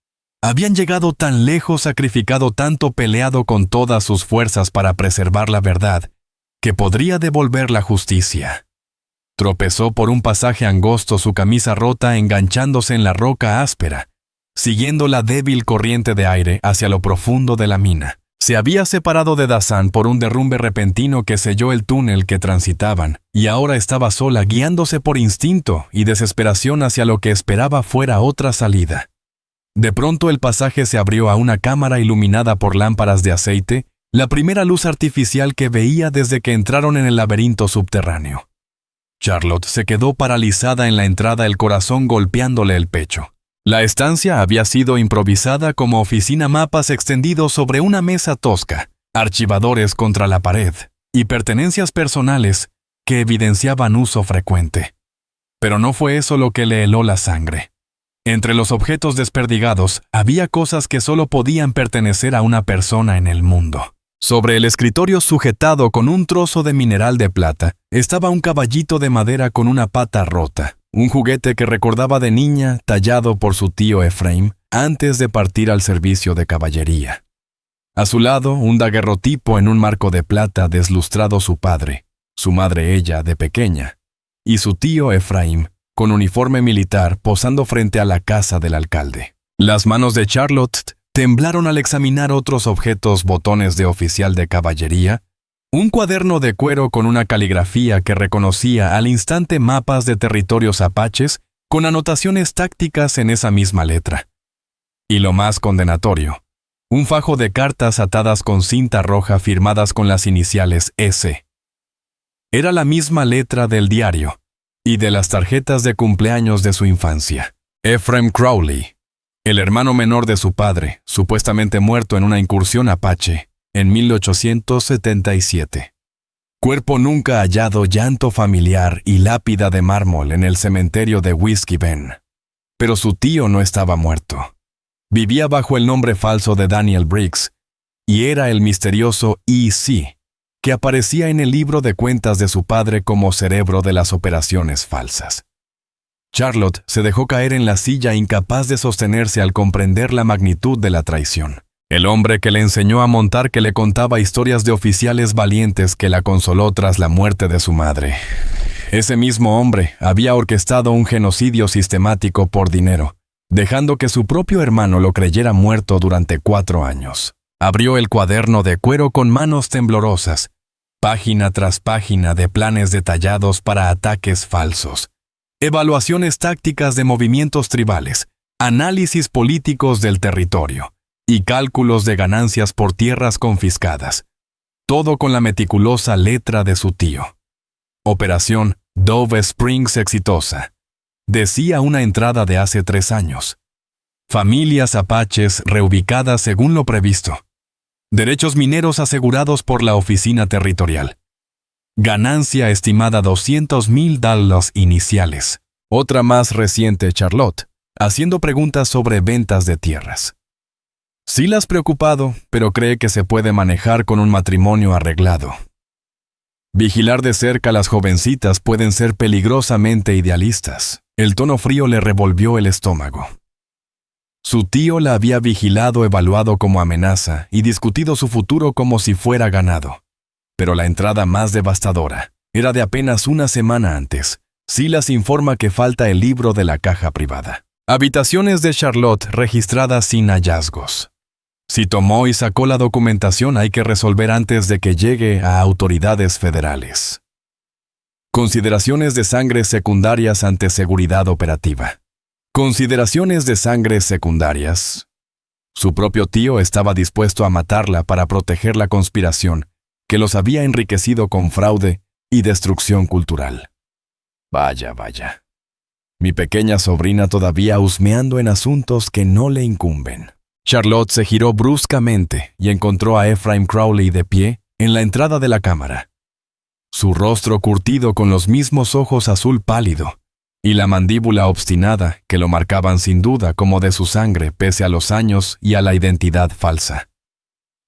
Habían llegado tan lejos, sacrificado tanto, peleado con todas sus fuerzas para preservar la verdad, que podría devolver la justicia. Tropezó por un pasaje angosto, su camisa rota enganchándose en la roca áspera, siguiendo la débil corriente de aire hacia lo profundo de la mina. Se había separado de Dazan por un derrumbe repentino que selló el túnel que transitaban, y ahora estaba sola, guiándose por instinto y desesperación hacia lo que esperaba fuera otra salida. De pronto el pasaje se abrió a una cámara iluminada por lámparas de aceite, la primera luz artificial que veía desde que entraron en el laberinto subterráneo. Charlotte se quedó paralizada en la entrada, el corazón golpeándole el pecho. La estancia había sido improvisada como oficina, mapas extendidos sobre una mesa tosca, archivadores contra la pared y pertenencias personales que evidenciaban uso frecuente. Pero no fue eso lo que le heló la sangre. Entre los objetos desperdigados había cosas que solo podían pertenecer a una persona en el mundo. Sobre el escritorio, sujetado con un trozo de mineral de plata, estaba un caballito de madera con una pata rota, un juguete que recordaba de niña, tallado por su tío Ephraim antes de partir al servicio de caballería. A su lado, un daguerrotipo en un marco de plata, deslustrado su padre, su madre ella de pequeña, y su tío Ephraim, con uniforme militar, posando frente a la casa del alcalde. Las manos de Charlotte temblaron al examinar otros objetos, botones de oficial de caballería, un cuaderno de cuero con una caligrafía que reconocía al instante mapas de territorios apaches con anotaciones tácticas en esa misma letra. Y lo más condenatorio, un fajo de cartas atadas con cinta roja firmadas con las iniciales S. Era la misma letra del diario y de las tarjetas de cumpleaños de su infancia. Ephraim Crowley, el hermano menor de su padre, supuestamente muerto en una incursión apache en 1877. Cuerpo nunca hallado, llanto familiar y lápida de mármol en el cementerio de Whiskey Bend. Pero su tío no estaba muerto. Vivía bajo el nombre falso de Daniel Briggs y era el misterioso E.C., que aparecía en el libro de cuentas de su padre como cerebro de las operaciones falsas. Charlotte se dejó caer en la silla, incapaz de sostenerse al comprender la magnitud de la traición. El hombre que le enseñó a montar, que le contaba historias de oficiales valientes, que la consoló tras la muerte de su madre. Ese mismo hombre había orquestado un genocidio sistemático por dinero, dejando que su propio hermano lo creyera muerto durante 4 años. Abrió el cuaderno de cuero con manos temblorosas, página tras página de planes detallados para ataques falsos, evaluaciones tácticas de movimientos tribales, análisis políticos del territorio y cálculos de ganancias por tierras confiscadas, todo con la meticulosa letra de su tío. Operación Dove Springs exitosa, decía una entrada de hace 3 años. Familias apaches reubicadas según lo previsto. Derechos mineros asegurados por la oficina territorial. Ganancia estimada $200,000 iniciales. Otra más reciente, Charlotte, haciendo preguntas sobre ventas de tierras. Silas preocupado, pero cree que se puede manejar con un matrimonio arreglado. Vigilar de cerca a las jovencitas pueden ser peligrosamente idealistas. El tono frío le revolvió el estómago. Su tío la había vigilado, evaluado como amenaza y discutido su futuro como si fuera ganado. Pero la entrada más devastadora era de apenas una semana antes. Silas informa que falta el libro de la caja privada. Habitaciones de Charlotte registradas sin hallazgos. Si tomó y sacó la documentación, hay que resolver antes de que llegue a autoridades federales. Consideraciones de sangre secundarias ante seguridad operativa. Consideraciones de sangre secundarias. Su propio tío estaba dispuesto a matarla para proteger la conspiración que los había enriquecido con fraude y destrucción cultural. Vaya, vaya. Mi pequeña sobrina todavía husmeando en asuntos que no le incumben. Charlotte se giró bruscamente y encontró a Ephraim Crowley de pie en la entrada de la cámara. Su rostro curtido con los mismos ojos azul pálido y la mandíbula obstinada que lo marcaban sin duda como de su sangre pese a los años y a la identidad falsa.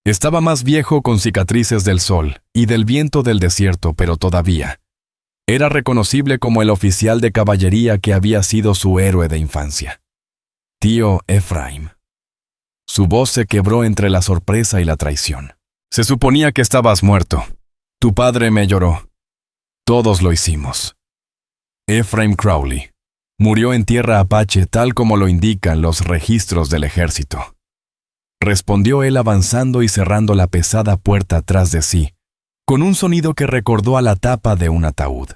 Estaba más viejo con cicatrices del sol y del viento del desierto, pero todavía era reconocible como el oficial de caballería que había sido su héroe de infancia. Tío Ephraim. Su voz se quebró entre la sorpresa y la traición. Se suponía que estabas muerto. Tu padre me lloró. Todos lo hicimos. Ephraim Crowley murió en tierra apache tal como lo indican los registros del ejército. Respondió él avanzando y cerrando la pesada puerta tras de sí, con un sonido que recordó a la tapa de un ataúd.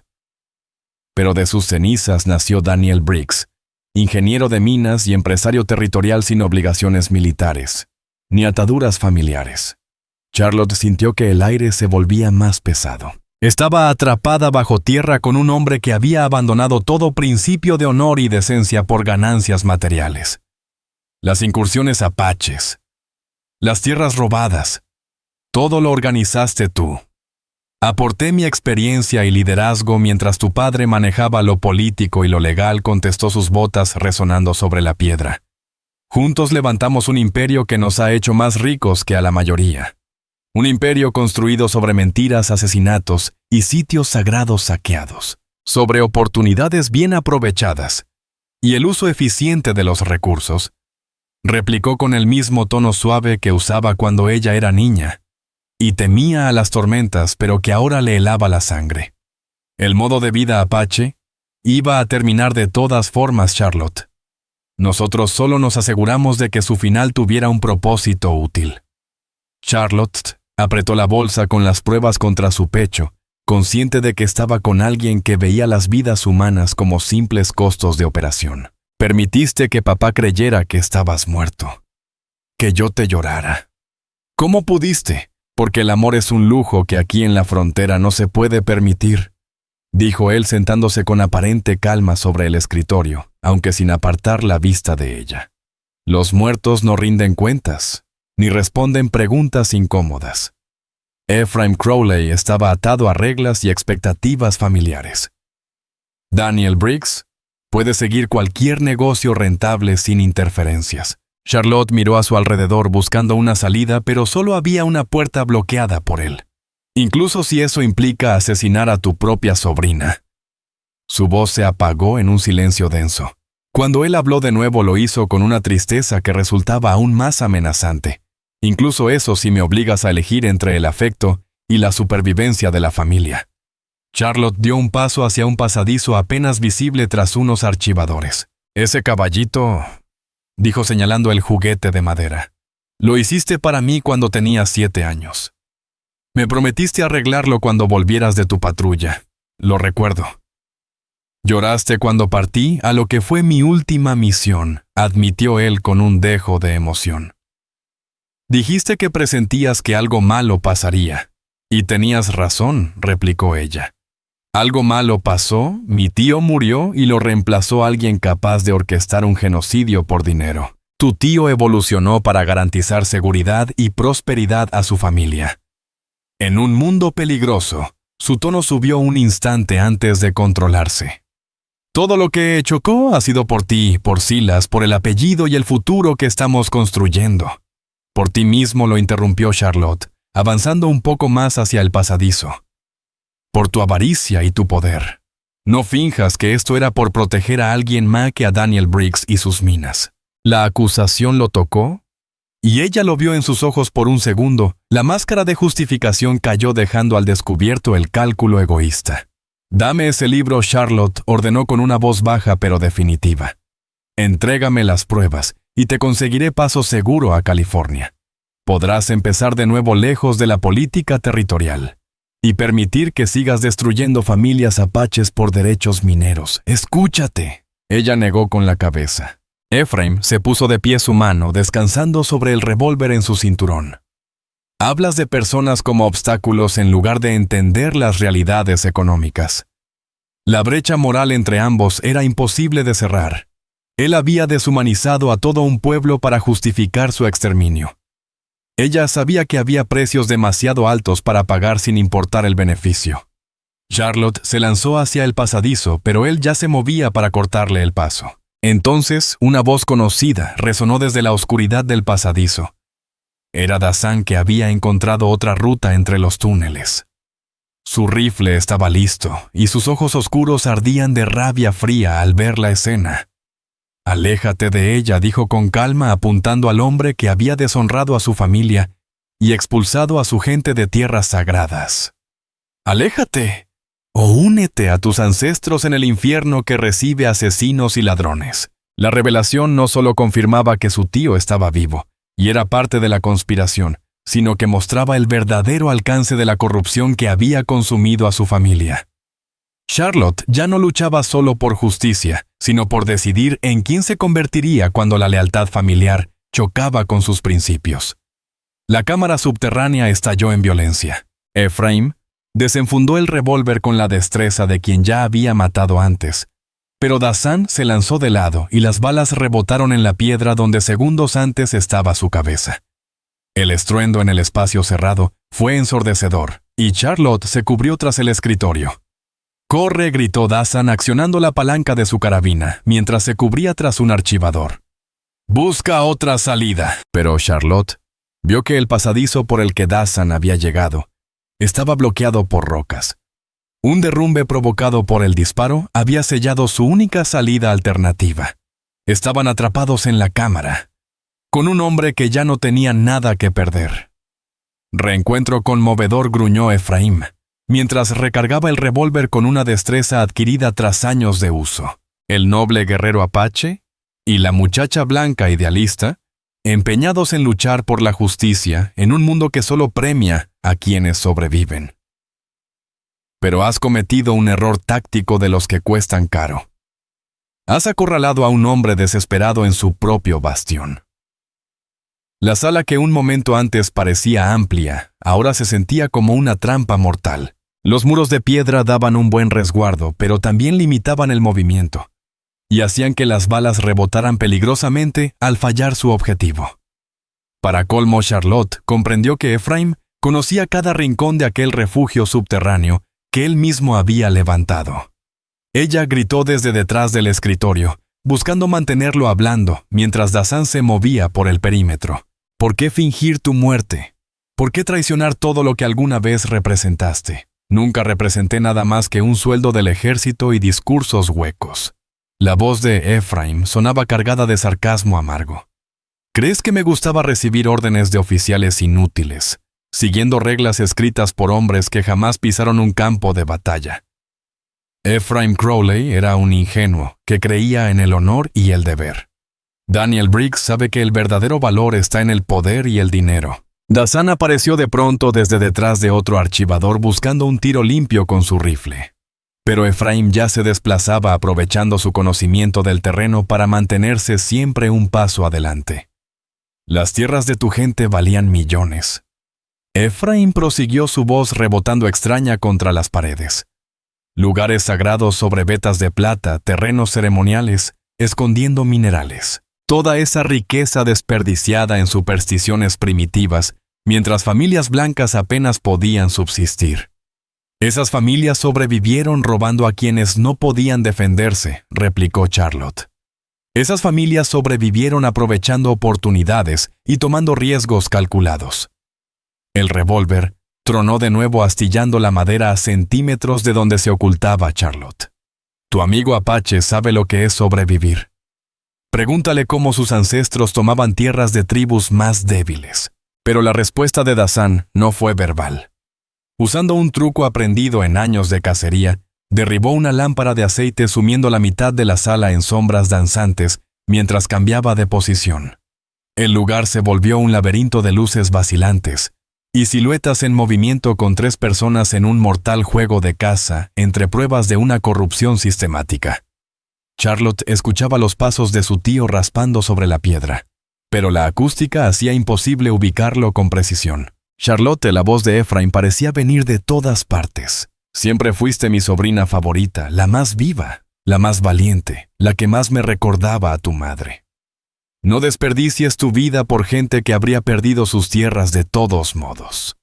Pero de sus cenizas nació Daniel Briggs, ingeniero de minas y empresario territorial sin obligaciones militares, ni ataduras familiares. Charlotte sintió que el aire se volvía más pesado. Estaba atrapada bajo tierra con un hombre que había abandonado todo principio de honor y decencia por ganancias materiales. Las incursiones apaches, las tierras robadas, todo lo organizaste tú. Aporté mi experiencia y liderazgo mientras tu padre manejaba lo político y lo legal, contestó sus botas resonando sobre la piedra. Juntos levantamos un imperio que nos ha hecho más ricos que a la mayoría. Un imperio construido sobre mentiras, asesinatos y sitios sagrados saqueados, sobre oportunidades bien aprovechadas y el uso eficiente de los recursos, replicó con el mismo tono suave que usaba cuando ella era niña y temía a las tormentas, pero que ahora le helaba la sangre. El modo de vida apache iba a terminar de todas formas, Charlotte. Nosotros solo nos aseguramos de que su final tuviera un propósito útil. Charlotte apretó la bolsa con las pruebas contra su pecho, consciente de que estaba con alguien que veía las vidas humanas como simples costos de operación. Permitiste que papá creyera que estabas muerto. Que yo te llorara. ¿Cómo pudiste? Porque el amor es un lujo que aquí en la frontera no se puede permitir, dijo él sentándose con aparente calma sobre el escritorio, aunque sin apartar la vista de ella. Los muertos no rinden cuentas, ni responden preguntas incómodas. Ephraim Crowley estaba atado a reglas y expectativas familiares. Daniel Briggs puede seguir cualquier negocio rentable sin interferencias. Charlotte miró a su alrededor buscando una salida, pero solo había una puerta bloqueada por él. Incluso si eso implica asesinar a tu propia sobrina. Su voz se apagó en un silencio denso. Cuando él habló de nuevo lo hizo con una tristeza que resultaba aún más amenazante. Incluso eso si me obligas a elegir entre el afecto y la supervivencia de la familia. Charlotte dio un paso hacia un pasadizo apenas visible tras unos archivadores. Ese caballito, dijo señalando el juguete de madera. Lo hiciste para mí cuando tenías 7 años. Me prometiste arreglarlo cuando volvieras de tu patrulla. Lo recuerdo. Lloraste cuando partí a lo que fue mi última misión, admitió él con un dejo de emoción. Dijiste que presentías que algo malo pasaría. Y tenías razón, replicó ella. Algo malo pasó, mi tío murió y lo reemplazó alguien capaz de orquestar un genocidio por dinero. Tu tío evolucionó para garantizar seguridad y prosperidad a su familia. En un mundo peligroso, su tono subió un instante antes de controlarse. Todo lo que chocó ha sido por ti, por Silas, por el apellido y el futuro que estamos construyendo. Por ti mismo, lo interrumpió Charlotte, avanzando un poco más hacia el pasadizo. Por tu avaricia y tu poder. No finjas que esto era por proteger a alguien más que a Daniel Briggs y sus minas. La acusación lo tocó, y ella lo vio en sus ojos por un segundo. La máscara de justificación cayó dejando al descubierto el cálculo egoísta. «Dame ese libro», Charlotte ordenó con una voz baja pero definitiva. «Entrégame las pruebas, y te conseguiré paso seguro a California. Podrás empezar de nuevo lejos de la política territorial. Y permitir que sigas destruyendo familias apaches por derechos mineros. ¡Escúchate!». Ella negó con la cabeza. Ephraim se puso de pie su mano, descansando sobre el revólver en su cinturón. Hablas de personas como obstáculos en lugar de entender las realidades económicas. La brecha moral entre ambos era imposible de cerrar. Él había deshumanizado a todo un pueblo para justificar su exterminio. Ella sabía que había precios demasiado altos para pagar sin importar el beneficio. Charlotte se lanzó hacia el pasadizo, pero él ya se movía para cortarle el paso. Entonces, una voz conocida resonó desde la oscuridad del pasadizo. Era Dassan, que había encontrado otra ruta entre los túneles. Su rifle estaba listo, y sus ojos oscuros ardían de rabia fría al ver la escena. «Aléjate de ella», dijo con calma, apuntando al hombre que había deshonrado a su familia y expulsado a su gente de tierras sagradas. «Aléjate, o únete a tus ancestros en el infierno que recibe asesinos y ladrones». La revelación no solo confirmaba que su tío estaba vivo y era parte de la conspiración, sino que mostraba el verdadero alcance de la corrupción que había consumido a su familia. Charlotte ya no luchaba solo por justicia, sino por decidir en quién se convertiría cuando la lealtad familiar chocaba con sus principios. La cámara subterránea estalló en violencia. Ephraim desenfundó el revólver con la destreza de quien ya había matado antes, pero Dassan se lanzó de lado y las balas rebotaron en la piedra donde segundos antes estaba su cabeza. El estruendo en el espacio cerrado fue ensordecedor, y Charlotte se cubrió tras el escritorio. «¡Corre!», gritó Dassan accionando la palanca de su carabina, mientras se cubría tras un archivador. «Busca otra salida». Pero Charlotte vio que el pasadizo por el que Dassan había llegado estaba bloqueado por rocas. Un derrumbe provocado por el disparo había sellado su única salida alternativa. Estaban atrapados en la cámara, con un hombre que ya no tenía nada que perder. «Reencuentro conmovedor», gruñó Ephraim, mientras recargaba el revólver con una destreza adquirida tras años de uso. El noble guerrero apache y la muchacha blanca idealista, empeñados en luchar por la justicia en un mundo que solo premia a quienes sobreviven. Pero has cometido un error táctico de los que cuestan caro. Has acorralado a un hombre desesperado en su propio bastión. La sala que un momento antes parecía amplia, ahora se sentía como una trampa mortal. Los muros de piedra daban un buen resguardo, pero también limitaban el movimiento, y hacían que las balas rebotaran peligrosamente al fallar su objetivo. Para colmo, Charlotte comprendió que Ephraim conocía cada rincón de aquel refugio subterráneo que él mismo había levantado. Ella gritó desde detrás del escritorio, buscando mantenerlo hablando, mientras Dassan se movía por el perímetro. ¿Por qué fingir tu muerte? ¿Por qué traicionar todo lo que alguna vez representaste? Nunca representé nada más que un sueldo del ejército y discursos huecos. La voz de Ephraim sonaba cargada de sarcasmo amargo. ¿Crees que me gustaba recibir órdenes de oficiales inútiles, siguiendo reglas escritas por hombres que jamás pisaron un campo de batalla? Ephraim Crowley era un ingenuo que creía en el honor y el deber. Daniel Briggs sabe que el verdadero valor está en el poder y el dinero. Dazan apareció de pronto desde detrás de otro archivador buscando un tiro limpio con su rifle. Pero Ephraim ya se desplazaba aprovechando su conocimiento del terreno para mantenerse siempre un paso adelante. Las tierras de tu gente valían millones. Ephraim prosiguió, su voz rebotando extraña contra las paredes. Lugares sagrados sobre vetas de plata, terrenos ceremoniales, escondiendo minerales. Toda esa riqueza desperdiciada en supersticiones primitivas, mientras familias blancas apenas podían subsistir. Esas familias sobrevivieron robando a quienes no podían defenderse, replicó Charlotte. Esas familias sobrevivieron aprovechando oportunidades y tomando riesgos calculados. El revólver tronó de nuevo astillando la madera a centímetros de donde se ocultaba Charlotte. Tu amigo Apache sabe lo que es sobrevivir. Pregúntale cómo sus ancestros tomaban tierras de tribus más débiles. Pero la respuesta de Dazan no fue verbal. Usando un truco aprendido en años de cacería, derribó una lámpara de aceite sumiendo la mitad de la sala en sombras danzantes mientras cambiaba de posición. El lugar se volvió un laberinto de luces vacilantes y siluetas en movimiento con 3 personas en un mortal juego de caza entre pruebas de una corrupción sistemática. Charlotte escuchaba los pasos de su tío raspando sobre la piedra, pero la acústica hacía imposible ubicarlo con precisión. Charlotte, la voz de Ephraim, parecía venir de todas partes. Siempre fuiste mi sobrina favorita, la más viva, la más valiente, la que más me recordaba a tu madre. No desperdicies tu vida por gente que habría perdido sus tierras de todos modos.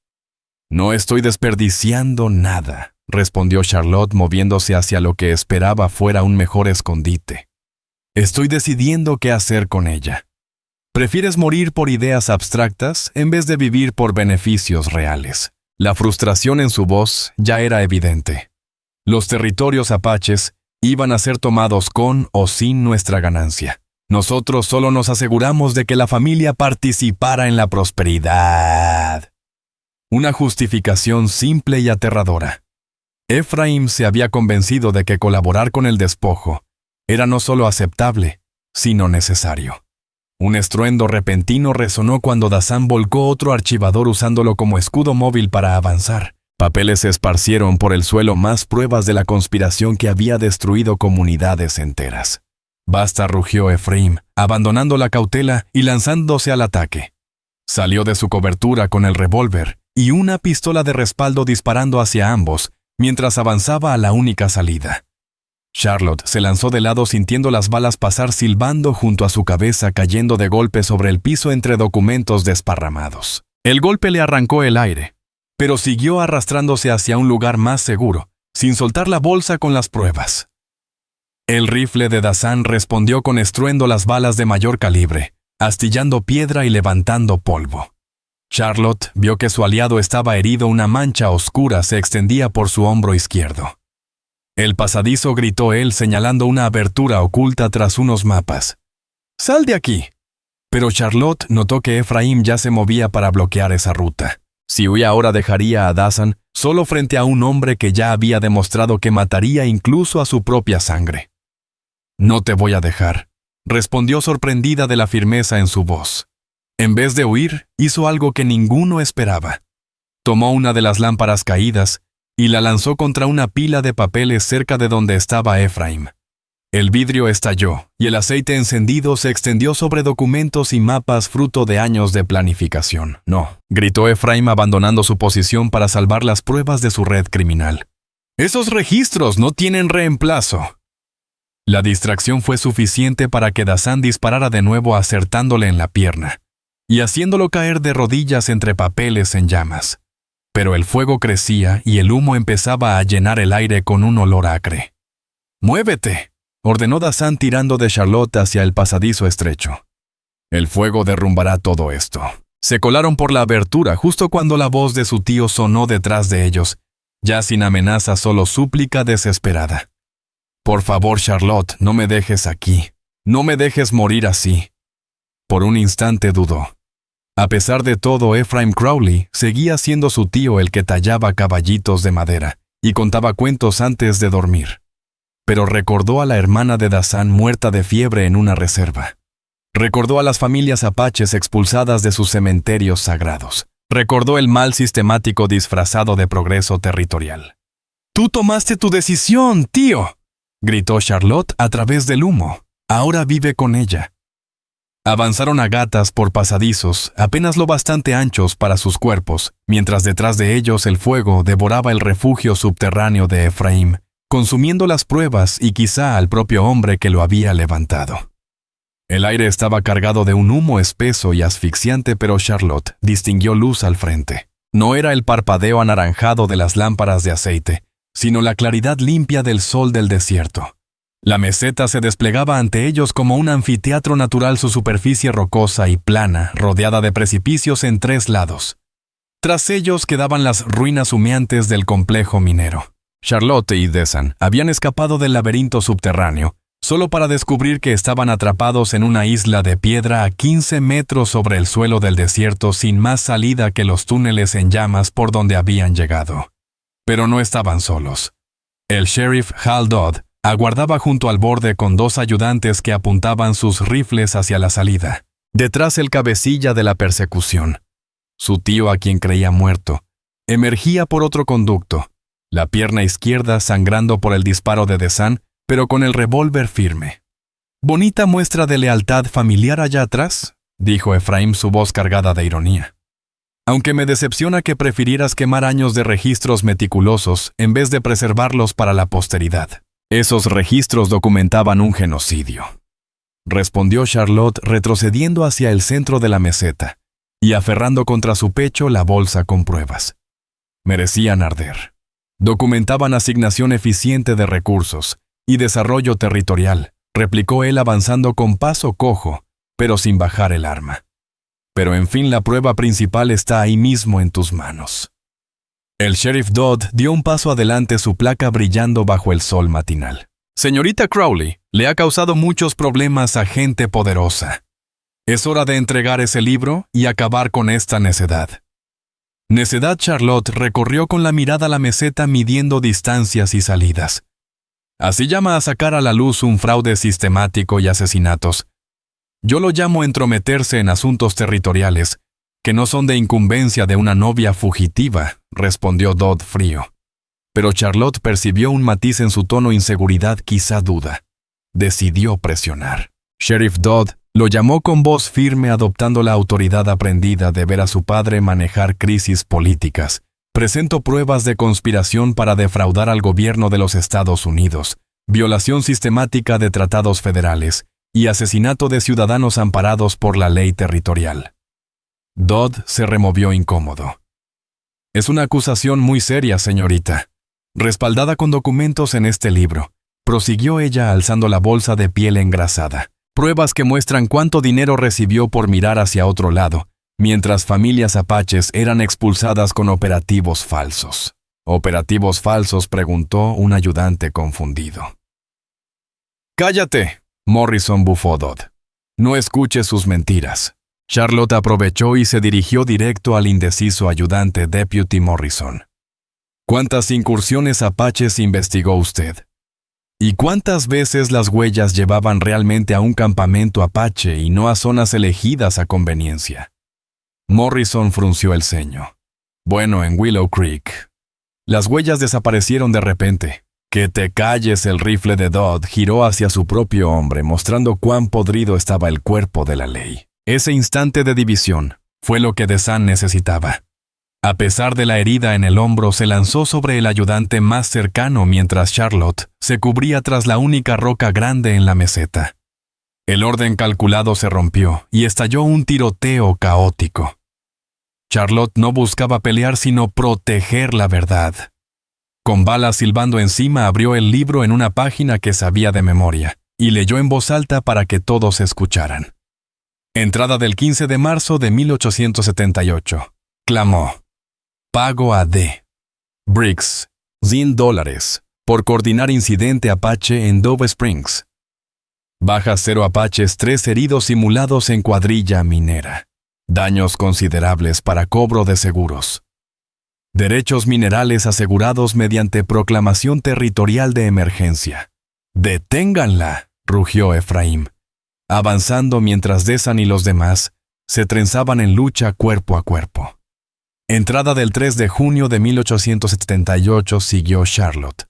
No estoy desperdiciando nada, respondió Charlotte moviéndose hacia lo que esperaba fuera un mejor escondite. Estoy decidiendo qué hacer con ella. Prefieres morir por ideas abstractas en vez de vivir por beneficios reales. La frustración en su voz ya era evidente. Los territorios apaches iban a ser tomados con o sin nuestra ganancia. Nosotros solo nos aseguramos de que la familia participara en la prosperidad. Una justificación simple y aterradora. Ephraim se había convencido de que colaborar con el despojo era no solo aceptable, sino necesario. Un estruendo repentino resonó cuando Dazan volcó otro archivador usándolo como escudo móvil para avanzar. Papeles se esparcieron por el suelo, más pruebas de la conspiración que había destruido comunidades enteras. Basta, rugió Ephraim, abandonando la cautela y lanzándose al ataque. Salió de su cobertura con el revólver y una pistola de respaldo disparando hacia ambos, mientras avanzaba a la única salida. Charlotte se lanzó de lado sintiendo las balas pasar silbando junto a su cabeza, cayendo de golpe sobre el piso entre documentos desparramados. El golpe le arrancó el aire, pero siguió arrastrándose hacia un lugar más seguro, sin soltar la bolsa con las pruebas. El rifle de Dazan respondió con estruendo las balas de mayor calibre, astillando piedra y levantando polvo. Charlotte vio que su aliado estaba herido. Una mancha oscura se extendía por su hombro izquierdo. El pasadizo, gritó él señalando una abertura oculta tras unos mapas. ¡Sal de aquí! Pero Charlotte notó que Ephraim ya se movía para bloquear esa ruta. Si huía ahora dejaría a Dazan solo frente a un hombre que ya había demostrado que mataría incluso a su propia sangre. No te voy a dejar, respondió sorprendida de la firmeza en su voz. En vez de huir, hizo algo que ninguno esperaba. Tomó una de las lámparas caídas y la lanzó contra una pila de papeles cerca de donde estaba Ephraim. El vidrio estalló y el aceite encendido se extendió sobre documentos y mapas fruto de años de planificación. No, gritó Ephraim abandonando su posición para salvar las pruebas de su red criminal. Esos registros no tienen reemplazo. La distracción fue suficiente para que Dazan disparara de nuevo acertándole en la pierna y haciéndolo caer de rodillas entre papeles en llamas. Pero el fuego crecía y el humo empezaba a llenar el aire con un olor acre. ¡Muévete!, ordenó Dazan tirando de Charlotte hacia el pasadizo estrecho. El fuego derrumbará todo esto. Se colaron por la abertura justo cuando la voz de su tío sonó detrás de ellos, ya sin amenaza, solo súplica desesperada. Por favor, Charlotte, no me dejes aquí. No me dejes morir así. Por un instante dudó. A pesar de todo, Ephraim Crowley seguía siendo su tío el que tallaba caballitos de madera y contaba cuentos antes de dormir. Pero recordó a la hermana de Dazan muerta de fiebre en una reserva. Recordó a las familias apaches expulsadas de sus cementerios sagrados. Recordó el mal sistemático disfrazado de progreso territorial. «¡Tú tomaste tu decisión, tío!», gritó Charlotte a través del humo. «Ahora vive con ella». Avanzaron a gatas por pasadizos, apenas lo bastante anchos para sus cuerpos, mientras detrás de ellos el fuego devoraba el refugio subterráneo de Efraín, consumiendo las pruebas y quizá al propio hombre que lo había levantado. El aire estaba cargado de un humo espeso y asfixiante, pero Charlotte distinguió luz al frente. No era el parpadeo anaranjado de las lámparas de aceite, sino la claridad limpia del sol del desierto. La meseta se desplegaba ante ellos como un anfiteatro natural, su superficie rocosa y plana, rodeada de precipicios en 3 lados. Tras ellos quedaban las ruinas humeantes del complejo minero. Charlotte y Desan habían escapado del laberinto subterráneo, solo para descubrir que estaban atrapados en una isla de piedra a 15 metros sobre el suelo del desierto, sin más salida que los túneles en llamas por donde habían llegado. Pero no estaban solos. El sheriff Hal Dodd aguardaba junto al borde con 2 ayudantes que apuntaban sus rifles hacia la salida. Detrás el cabecilla de la persecución, su tío a quien creía muerto, emergía por otro conducto, la pierna izquierda sangrando por el disparo de Desan, pero con el revólver firme. «Bonita muestra de lealtad familiar allá atrás», dijo Efraín, su voz cargada de ironía. «Aunque me decepciona que prefirieras quemar años de registros meticulosos en vez de preservarlos para la posteridad. Esos registros documentaban un genocidio», respondió Charlotte, retrocediendo hacia el centro de la meseta y aferrando contra su pecho la bolsa con pruebas. Merecían arder. Documentaban asignación eficiente de recursos y desarrollo territorial, replicó él avanzando con paso cojo, pero sin bajar el arma. «Pero en fin, la prueba principal está ahí mismo en tus manos». El sheriff Dodd dio un paso adelante, su placa brillando bajo el sol matinal. «Señorita Crowley, le ha causado muchos problemas a gente poderosa. Es hora de entregar ese libro y acabar con esta necedad». Necedad. Charlotte recorrió con la mirada la meseta midiendo distancias y salidas. «Así llama a sacar a la luz un fraude sistemático y asesinatos. Yo lo llamo entrometerse en asuntos territoriales, que no son de incumbencia de una novia fugitiva», respondió Dodd frío. Pero Charlotte percibió un matiz en su tono, inseguridad, quizá duda. Decidió presionar. Sheriff Dodd lo llamó con voz firme, adoptando la autoridad aprendida de ver a su padre manejar crisis políticas. «Presento pruebas de conspiración para defraudar al gobierno de los Estados Unidos, violación sistemática de tratados federales y asesinato de ciudadanos amparados por la ley territorial». Dodd se removió incómodo. «Es una acusación muy seria, señorita, respaldada con documentos en este libro», prosiguió ella alzando la bolsa de piel engrasada. «Pruebas que muestran cuánto dinero recibió por mirar hacia otro lado, mientras familias apaches eran expulsadas con operativos falsos». «¿Operativos falsos?», preguntó un ayudante confundido. «Cállate», Morrison bufó Dodd. «No escuche sus mentiras». Charlotte aprovechó y se dirigió directo al indeciso ayudante Deputy Morrison. «¿Cuántas incursiones apaches investigó usted? ¿Y cuántas veces las huellas llevaban realmente a un campamento apache y no a zonas elegidas a conveniencia?» Morrison frunció el ceño. «Bueno, en Willow Creek. Las huellas desaparecieron de repente». «Que te calles», el rifle de Dodd giró hacia su propio hombre, mostrando cuán podrido estaba el cuerpo de la ley. Ese instante de división fue lo que Desan necesitaba. A pesar de la herida en el hombro, se lanzó sobre el ayudante más cercano mientras Charlotte se cubría tras la única roca grande en la meseta. El orden calculado se rompió y estalló un tiroteo caótico. Charlotte no buscaba pelear sino proteger la verdad. Con balas silbando encima, abrió el libro en una página que sabía de memoria y leyó en voz alta para que todos escucharan. Entrada del 15 de marzo de 1878. Clamó: «Pago a D. Briggs, $100, por coordinar incidente apache en Dove Springs. Bajas 0 apaches, 3 heridos simulados en cuadrilla minera. Daños considerables para cobro de seguros. Derechos minerales asegurados mediante proclamación territorial de emergencia». «¡Deténganla!», rugió Efraín. avanzando mientras Desan y los demás se trenzaban en lucha cuerpo a cuerpo. Entrada del 3 de junio de 1878 siguió Charlotte.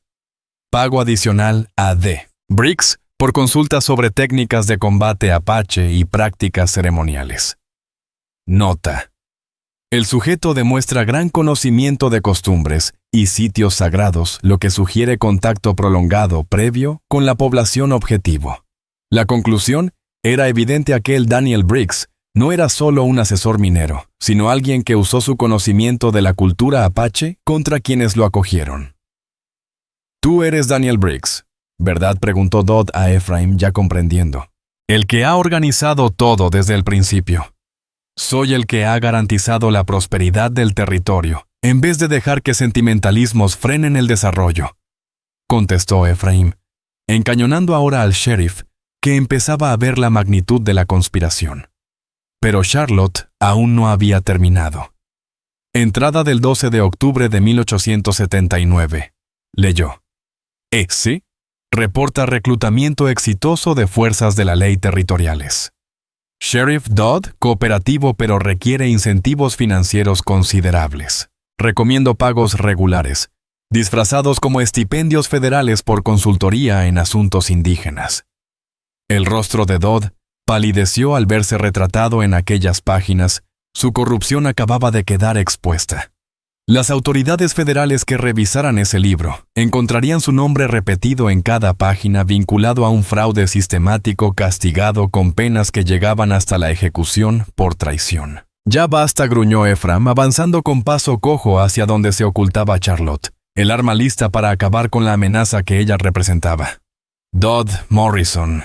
Pago adicional a D. Briggs por consultas sobre técnicas de combate apache y prácticas ceremoniales. Nota: el sujeto demuestra gran conocimiento de costumbres y sitios sagrados, lo que sugiere contacto prolongado previo con la población objetivo. La conclusión era evidente: aquel Daniel Briggs no era solo un asesor minero, sino alguien que usó su conocimiento de la cultura apache contra quienes lo acogieron. «Tú eres Daniel Briggs, ¿verdad?», preguntó Dodd a Ephraim, ya comprendiendo. «El que ha organizado todo desde el principio. Soy el que ha garantizado la prosperidad del territorio, en vez de dejar que sentimentalismos frenen el desarrollo», contestó Ephraim, encañonando ahora al sheriff, que empezaba a ver la magnitud de la conspiración. Pero Charlotte aún no había terminado. Entrada del 12 de octubre de 1879. Leyó: «ESI reporta reclutamiento exitoso de fuerzas de la ley territoriales. Sheriff Dodd, cooperativo pero requiere incentivos financieros considerables. Recomiendo pagos regulares, disfrazados como estipendios federales por consultoría en asuntos indígenas». El rostro de Dodd palideció al verse retratado en aquellas páginas. Su corrupción acababa de quedar expuesta. Las autoridades federales que revisaran ese libro encontrarían su nombre repetido en cada página, vinculado a un fraude sistemático castigado con penas que llegaban hasta la ejecución por traición. «Ya basta», gruñó Ephraim, avanzando con paso cojo hacia donde se ocultaba Charlotte, el arma lista para acabar con la amenaza que ella representaba. «Dodd Morrison.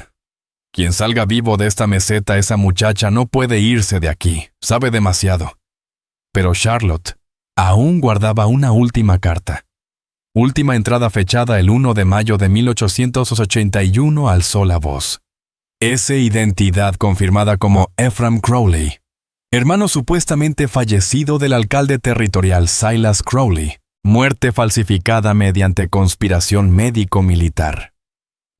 Quien salga vivo de esta meseta, esa muchacha no puede irse de aquí. Sabe demasiado». Pero Charlotte aún guardaba una última carta. Última entrada fechada el 1 de mayo de 1881 alzó la voz. Esa identidad confirmada como Ephraim Crowley, hermano supuestamente fallecido del alcalde territorial Silas Crowley, muerte falsificada mediante conspiración médico-militar.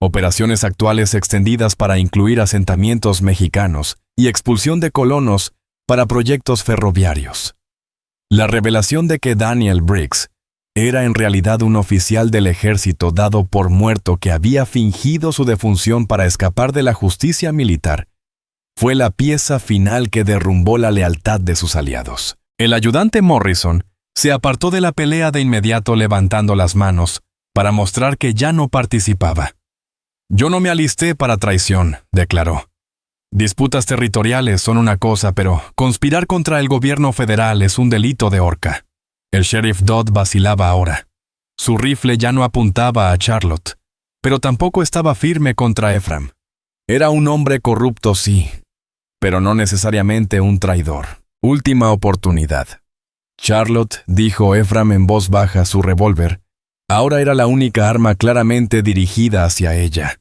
Operaciones actuales extendidas para incluir asentamientos mexicanos y expulsión de colonos para proyectos ferroviarios. La revelación de que Daniel Briggs era en realidad un oficial del ejército dado por muerto que había fingido su defunción para escapar de la justicia militar fue la pieza final que derrumbó la lealtad de sus aliados. El ayudante Morrison se apartó de la pelea de inmediato, levantando las manos para mostrar que ya no participaba. «Yo no me alisté para traición», declaró. «Disputas territoriales son una cosa, pero conspirar contra el gobierno federal es un delito de horca». El sheriff Dodd vacilaba ahora. Su rifle ya no apuntaba a Charlotte, pero tampoco estaba firme contra Ephraim. Era un hombre corrupto, sí, pero no necesariamente un traidor. Última oportunidad. «Charlotte», dijo Ephraim en voz baja, su revólver ahora era la única arma claramente dirigida hacia ella.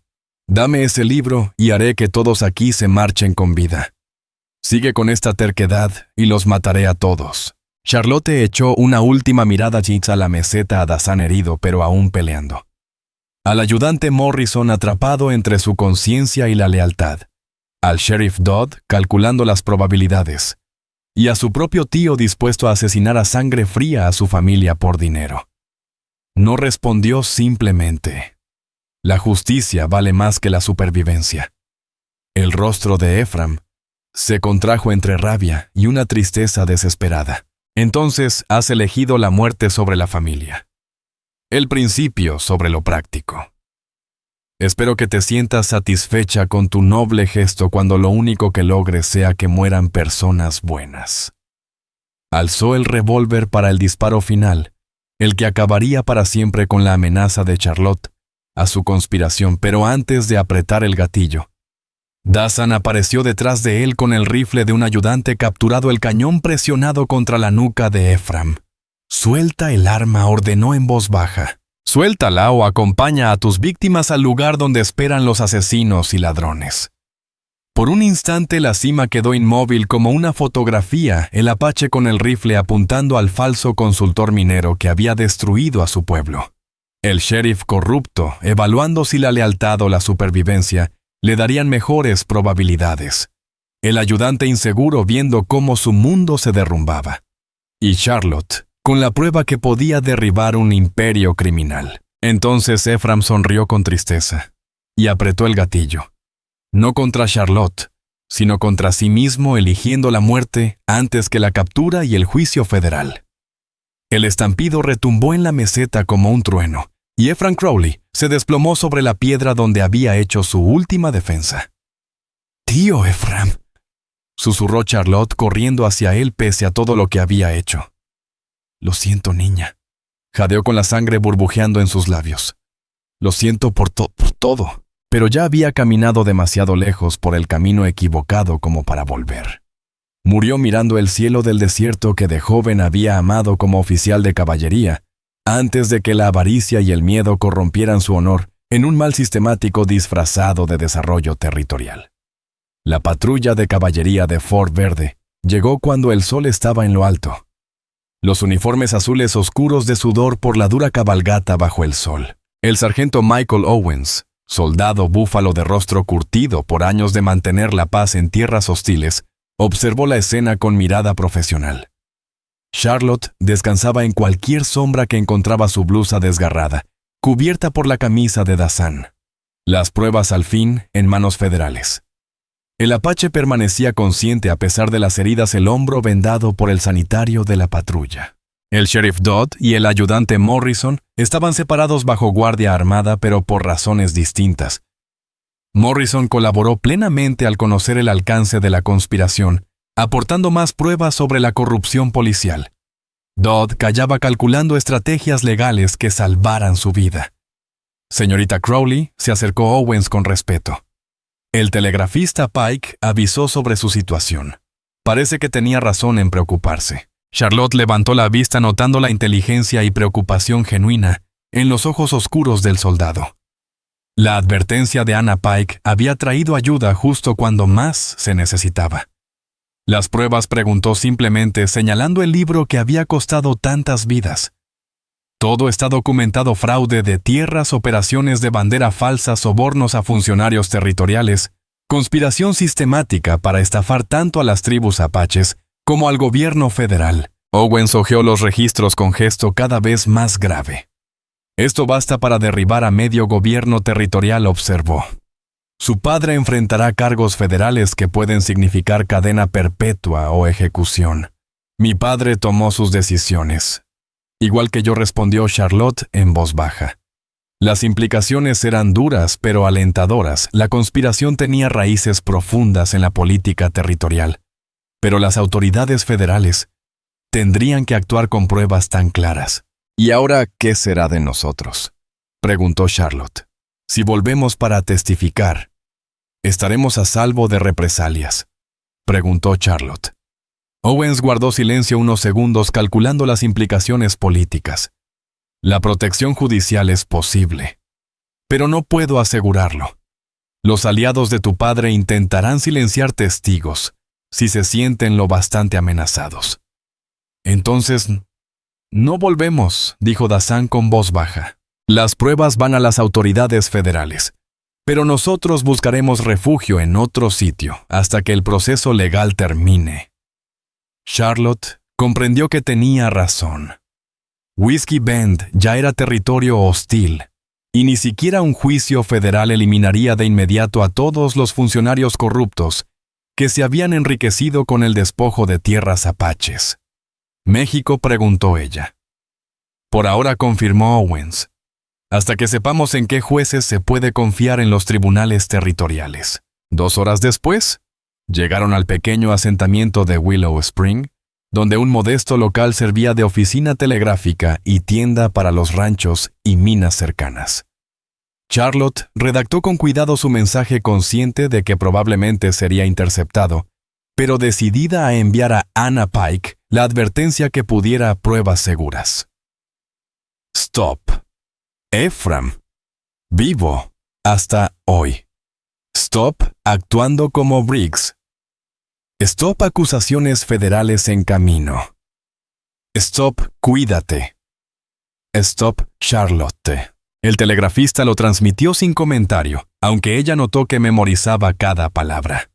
«Dame ese libro y haré que todos aquí se marchen con vida. Sigue con esta terquedad y los mataré a todos». Charlotte echó una última mirada a la meseta, a Dazan herido pero aún peleando. Al ayudante Morrison atrapado entre su conciencia y la lealtad. Al sheriff Dodd calculando las probabilidades. Y a su propio tío dispuesto a asesinar a sangre fría a su familia por dinero. No respondió simplemente. La justicia vale más que la supervivencia. El rostro de Ephraim se contrajo entre rabia y una tristeza desesperada. «Entonces has elegido la muerte sobre la familia. El principio sobre lo práctico. Espero que te sientas satisfecha con tu noble gesto cuando lo único que logres sea que mueran personas buenas». Alzó el revólver para el disparo final, el que acabaría para siempre con la amenaza de Charlotte a su conspiración, pero antes de apretar el gatillo, Dazan apareció detrás de él con el rifle de un ayudante capturado, el cañón presionado contra la nuca de Ephraim. «Suelta el arma», ordenó en voz baja. «Suéltala o acompaña a tus víctimas al lugar donde esperan los asesinos y ladrones». Por un instante la cima quedó inmóvil como una fotografía, el apache con el rifle apuntando al falso consultor minero que había destruido a su pueblo. El sheriff corrupto, evaluando si la lealtad o la supervivencia le darían mejores probabilidades. El ayudante inseguro viendo cómo su mundo se derrumbaba. Y Charlotte, con la prueba que podía derribar un imperio criminal. Entonces Ephraim sonrió con tristeza y apretó el gatillo. No contra Charlotte, sino contra sí mismo, eligiendo la muerte antes que la captura y el juicio federal. El estampido retumbó en la meseta como un trueno, y Ephraim Crowley se desplomó sobre la piedra donde había hecho su última defensa. «Tío Ephraim», susurró Charlotte corriendo hacia él pese a todo lo que había hecho. «Lo siento, niña», jadeó con la sangre burbujeando en sus labios. «Lo siento por todo», pero ya había caminado demasiado lejos por el camino equivocado como para volver. Murió mirando el cielo del desierto que de joven había amado como oficial de caballería, antes de que la avaricia y el miedo corrompieran su honor en un mal sistemático disfrazado de desarrollo territorial. La patrulla de caballería de Fort Verde llegó cuando el sol estaba en lo alto. Los uniformes azules oscuros de sudor por la dura cabalgata bajo el sol. El sargento Michael Owens, soldado búfalo de rostro curtido por años de mantener la paz en tierras hostiles, observó la escena con mirada profesional. Charlotte descansaba en cualquier sombra que encontraba su blusa desgarrada, cubierta por la camisa de Dazan. Las pruebas al fin en manos federales. El apache permanecía consciente a pesar de las heridas, el hombro vendado por el sanitario de la patrulla. El sheriff Dodd y el ayudante Morrison estaban separados bajo guardia armada, pero por razones distintas. Morrison colaboró plenamente al conocer el alcance de la conspiración, aportando más pruebas sobre la corrupción policial. Dodd callaba calculando estrategias legales que salvaran su vida. Señorita Crowley se acercó a Owens con respeto. El telegrafista Pike avisó sobre su situación. Parece que tenía razón en preocuparse. Charlotte levantó la vista notando la inteligencia y preocupación genuina en los ojos oscuros del soldado. La advertencia de Anna Pike había traído ayuda justo cuando más se necesitaba. Las pruebas, preguntó simplemente, señalando el libro que había costado tantas vidas. Todo está documentado: fraude de tierras, operaciones de bandera falsa, sobornos a funcionarios territoriales, conspiración sistemática para estafar tanto a las tribus apaches como al gobierno federal. Owens hojeó los registros con gesto cada vez más grave. Esto basta para derribar a medio gobierno territorial, observó. Su padre enfrentará cargos federales que pueden significar cadena perpetua o ejecución. Mi padre tomó sus decisiones. Igual que yo, respondió Charlotte en voz baja. Las implicaciones eran duras pero alentadoras. La conspiración tenía raíces profundas en la política territorial. Pero las autoridades federales tendrían que actuar con pruebas tan claras. ¿Y ahora qué será de nosotros?, preguntó Charlotte. Si volvemos para testificar, ¿estaremos a salvo de represalias?, preguntó Charlotte. Owens guardó silencio unos segundos calculando las implicaciones políticas. La protección judicial es posible, pero no puedo asegurarlo. Los aliados de tu padre intentarán silenciar testigos si se sienten lo bastante amenazados. Entonces, no volvemos, dijo Dazan con voz baja. Las pruebas van a las autoridades federales, pero nosotros buscaremos refugio en otro sitio hasta que el proceso legal termine. Charlotte comprendió que tenía razón. Whiskey Bend ya era territorio hostil, y ni siquiera un juicio federal eliminaría de inmediato a todos los funcionarios corruptos que se habían enriquecido con el despojo de tierras apaches. ¿México?, preguntó ella. Por ahora, confirmó Owens, hasta que sepamos en qué jueces se puede confiar en los tribunales territoriales. 2 horas después, llegaron al pequeño asentamiento de Willow Spring, donde un modesto local servía de oficina telegráfica y tienda para los ranchos y minas cercanas. Charlotte redactó con cuidado su mensaje, consciente de que probablemente sería interceptado, pero decidida a enviar a Anna Pike la advertencia que pudiera pruebas seguras. Stop. Ephraim. Vivo. Hasta hoy. Stop actuando como Briggs. Stop acusaciones federales en camino. Stop cuídate. Stop Charlotte. El telegrafista lo transmitió sin comentario, aunque ella notó que memorizaba cada palabra.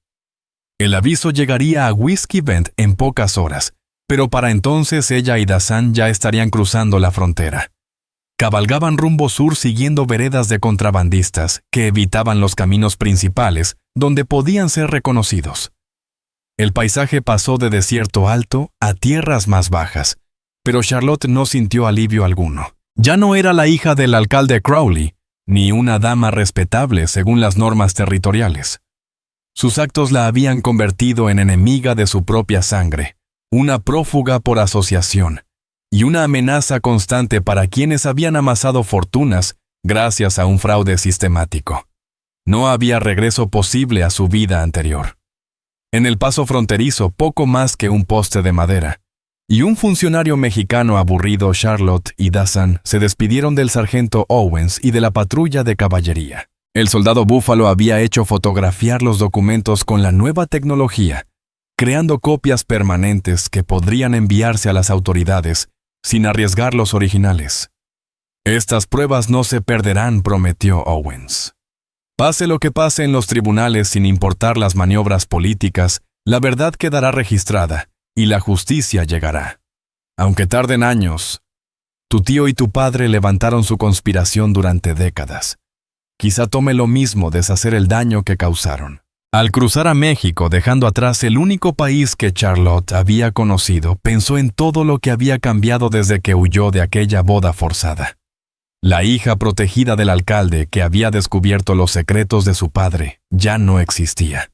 El aviso llegaría a Whiskey Bend en pocas horas, pero para entonces ella y Dazan ya estarían cruzando la frontera. Cabalgaban rumbo sur siguiendo veredas de contrabandistas que evitaban los caminos principales donde podían ser reconocidos. El paisaje pasó de desierto alto a tierras más bajas, pero Charlotte no sintió alivio alguno. Ya no era la hija del alcalde Crowley, ni una dama respetable según las normas territoriales. Sus actos la habían convertido en enemiga de su propia sangre, una prófuga por asociación, y una amenaza constante para quienes habían amasado fortunas gracias a un fraude sistemático. No había regreso posible a su vida anterior. En el paso fronterizo, poco más que un poste de madera, y un funcionario mexicano aburrido, Charlotte y Dazan se despidieron del sargento Owens y de la patrulla de caballería. El soldado Búfalo había hecho fotografiar los documentos con la nueva tecnología, creando copias permanentes que podrían enviarse a las autoridades sin arriesgar los originales. Estas pruebas no se perderán, prometió Owens. Pase lo que pase en los tribunales sin importar las maniobras políticas, la verdad quedará registrada y la justicia llegará. Aunque tarden años, tu tío y tu padre levantaron su conspiración durante décadas. Quizá tome lo mismo deshacer el daño que causaron. Al cruzar a México, dejando atrás el único país que Charlotte había conocido, pensó en todo lo que había cambiado desde que huyó de aquella boda forzada. La hija protegida del alcalde que había descubierto los secretos de su padre ya no existía.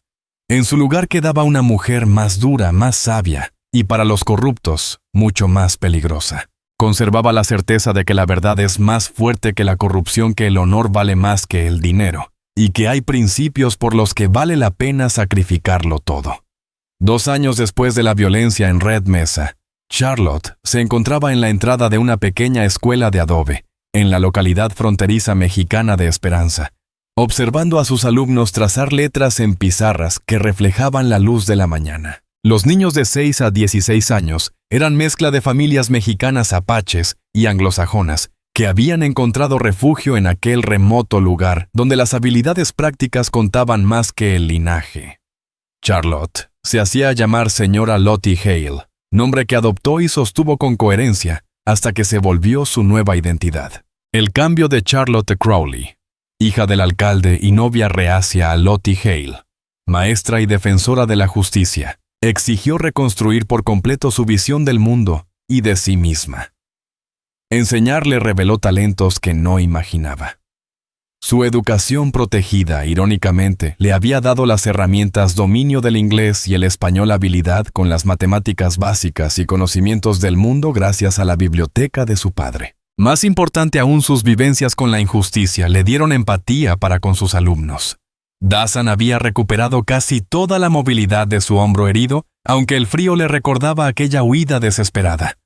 En su lugar quedaba una mujer más dura, más sabia, y para los corruptos, mucho más peligrosa. Conservaba la certeza de que la verdad es más fuerte que la corrupción, que el honor vale más que el dinero, y que hay principios por los que vale la pena sacrificarlo todo. 2 años después de la violencia en Red Mesa, Charlotte se encontraba en la entrada de una pequeña escuela de adobe, en la localidad fronteriza mexicana de Esperanza, observando a sus alumnos trazar letras en pizarras que reflejaban la luz de la mañana. Los niños de 6 a 16 años eran mezcla de familias mexicanas apaches y anglosajonas que habían encontrado refugio en aquel remoto lugar donde las habilidades prácticas contaban más que el linaje. Charlotte se hacía llamar señora Lottie Hale, nombre que adoptó y sostuvo con coherencia hasta que se volvió su nueva identidad. El cambio de Charlotte Crowley, hija del alcalde y novia reacia a Lottie Hale, maestra y defensora de la justicia, exigió reconstruir por completo su visión del mundo y de sí misma. Enseñar le reveló talentos que no imaginaba. Su educación protegida, irónicamente, le había dado las herramientas dominio del inglés y el español, habilidad con las matemáticas básicas y conocimientos del mundo gracias a la biblioteca de su padre. Más importante aún, sus vivencias con la injusticia le dieron empatía para con sus alumnos. Dazan había recuperado casi toda la movilidad de su hombro herido, aunque el frío le recordaba aquella huida desesperada.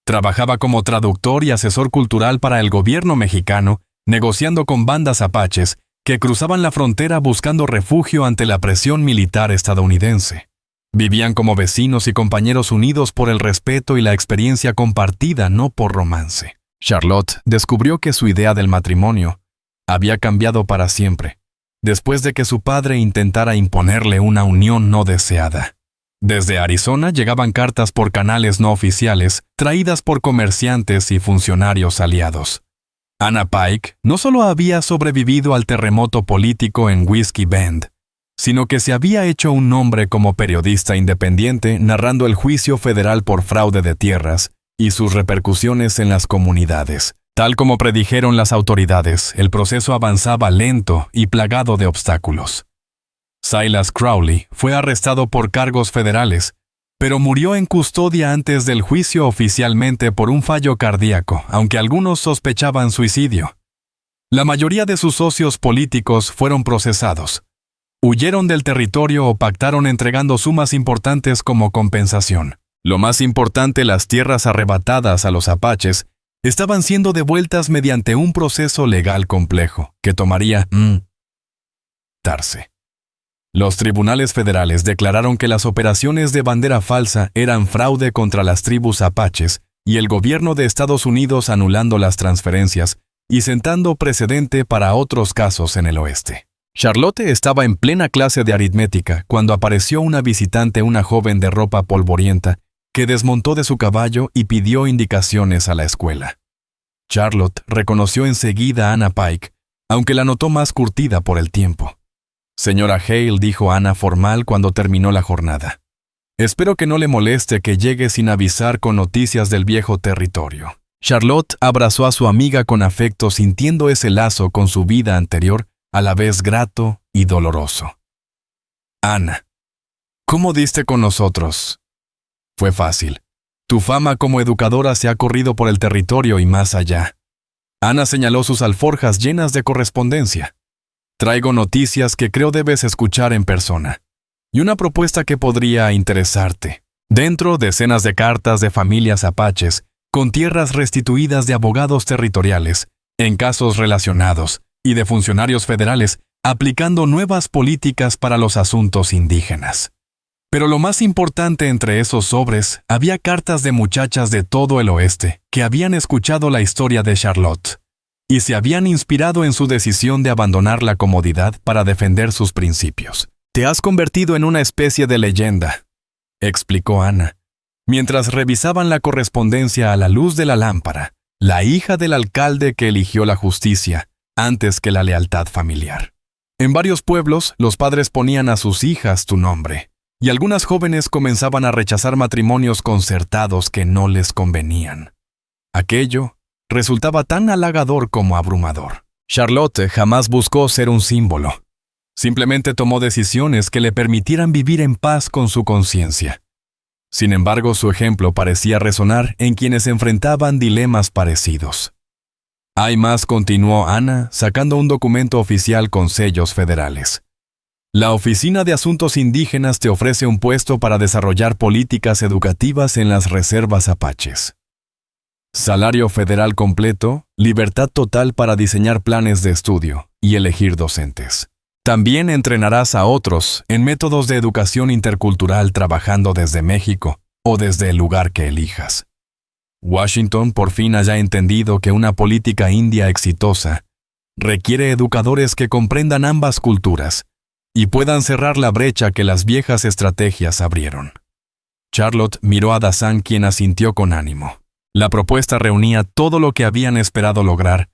Trabajaba como traductor y asesor cultural para el gobierno mexicano, negociando con bandas apaches que cruzaban la frontera buscando refugio ante la presión militar estadounidense. Vivían como vecinos y compañeros unidos por el respeto y la experiencia compartida, no por romance. Charlotte descubrió que su idea del matrimonio había cambiado para siempre, después de que su padre intentara imponerle una unión no deseada. Desde Arizona llegaban cartas por canales no oficiales, traídas por comerciantes y funcionarios aliados. Anna Pike no solo había sobrevivido al terremoto político en Whiskey Bend, sino que se había hecho un nombre como periodista independiente narrando el juicio federal por fraude de tierras y sus repercusiones en las comunidades. Tal como predijeron las autoridades, el proceso avanzaba lento y plagado de obstáculos. Silas Crowley fue arrestado por cargos federales, pero murió en custodia antes del juicio oficialmente por un fallo cardíaco, aunque algunos sospechaban suicidio. La mayoría de sus socios políticos fueron procesados. Huyeron del territorio o pactaron entregando sumas importantes como compensación. Lo más importante, las tierras arrebatadas a los apaches estaban siendo devueltas mediante un proceso legal complejo que tomaría tarse. Los tribunales federales declararon que las operaciones de bandera falsa eran fraude contra las tribus apaches y el gobierno de Estados Unidos anulando las transferencias y sentando precedente para otros casos en el oeste. Charlotte estaba en plena clase de aritmética cuando apareció una visitante, una joven de ropa polvorienta, que desmontó de su caballo y pidió indicaciones a la escuela. Charlotte reconoció enseguida a Anna Pike, aunque la notó más curtida por el tiempo. «Señora Hale», dijo Anna formal cuando terminó la jornada. «Espero que no le moleste que llegue sin avisar con noticias del viejo territorio». Charlotte abrazó a su amiga con afecto, sintiendo ese lazo con su vida anterior, a la vez grato y doloroso. «Anna, ¿cómo diste con nosotros?» «Fue fácil. Tu fama como educadora se ha corrido por el territorio y más allá». Anna señaló sus alforjas llenas de correspondencia. «Traigo noticias que creo debes escuchar en persona. Y una propuesta que podría interesarte. Dentro, decenas de cartas de familias apaches, con tierras restituidas de abogados territoriales, en casos relacionados, y de funcionarios federales, aplicando nuevas políticas para los asuntos indígenas. Pero lo más importante entre esos sobres, había cartas de muchachas de todo el oeste que habían escuchado la historia de Charlotte y se habían inspirado en su decisión de abandonar la comodidad para defender sus principios. «Te has convertido en una especie de leyenda», explicó Anna, mientras revisaban la correspondencia a la luz de la lámpara, la hija del alcalde que eligió la justicia antes que la lealtad familiar. En varios pueblos, los padres ponían a sus hijas tu nombre, y algunas jóvenes comenzaban a rechazar matrimonios concertados que no les convenían. Aquello resultaba tan halagador como abrumador. Charlotte jamás buscó ser un símbolo. Simplemente tomó decisiones que le permitieran vivir en paz con su conciencia. Sin embargo, su ejemplo parecía resonar en quienes enfrentaban dilemas parecidos. «Hay más», continuó Anna, sacando un documento oficial con sellos federales. «La Oficina de Asuntos Indígenas te ofrece un puesto para desarrollar políticas educativas en las reservas apaches. Salario federal completo, libertad total para diseñar planes de estudio y elegir docentes. También entrenarás a otros en métodos de educación intercultural trabajando desde México o desde el lugar que elijas. Washington por fin haya entendido que una política india exitosa requiere educadores que comprendan ambas culturas y puedan cerrar la brecha que las viejas estrategias abrieron». Charlotte miró a Dazan, quien asintió con ánimo. La propuesta reunía todo lo que habían esperado lograr,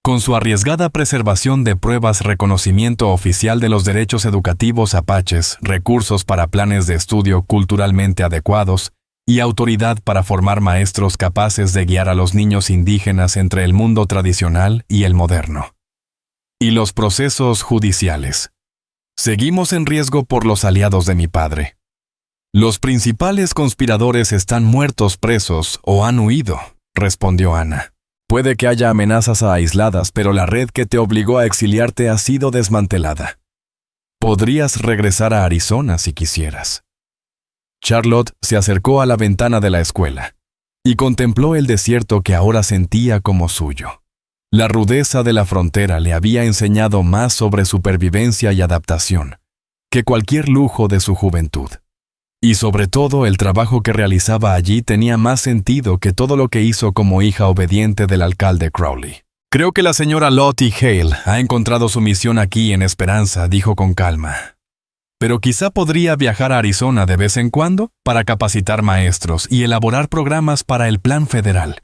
con su arriesgada preservación de pruebas, reconocimiento oficial de los derechos educativos apaches, recursos para planes de estudio culturalmente adecuados y autoridad para formar maestros capaces de guiar a los niños indígenas entre el mundo tradicional y el moderno. Y los procesos judiciales. «Seguimos en riesgo por los aliados de mi padre. Los principales conspiradores están muertos, presos o han huido», respondió Anna. «Puede que haya amenazas aisladas, pero la red que te obligó a exiliarte ha sido desmantelada. Podrías regresar a Arizona si quisieras». Charlotte se acercó a la ventana de la escuela y contempló el desierto que ahora sentía como suyo. La rudeza de la frontera le había enseñado más sobre supervivencia y adaptación que cualquier lujo de su juventud. Y sobre todo, el trabajo que realizaba allí tenía más sentido que todo lo que hizo como hija obediente del alcalde Crowley. «Creo que la señora Lottie Hale ha encontrado su misión aquí en Esperanza», dijo con calma. «Pero quizá podría viajar a Arizona de vez en cuando para capacitar maestros y elaborar programas para el plan federal».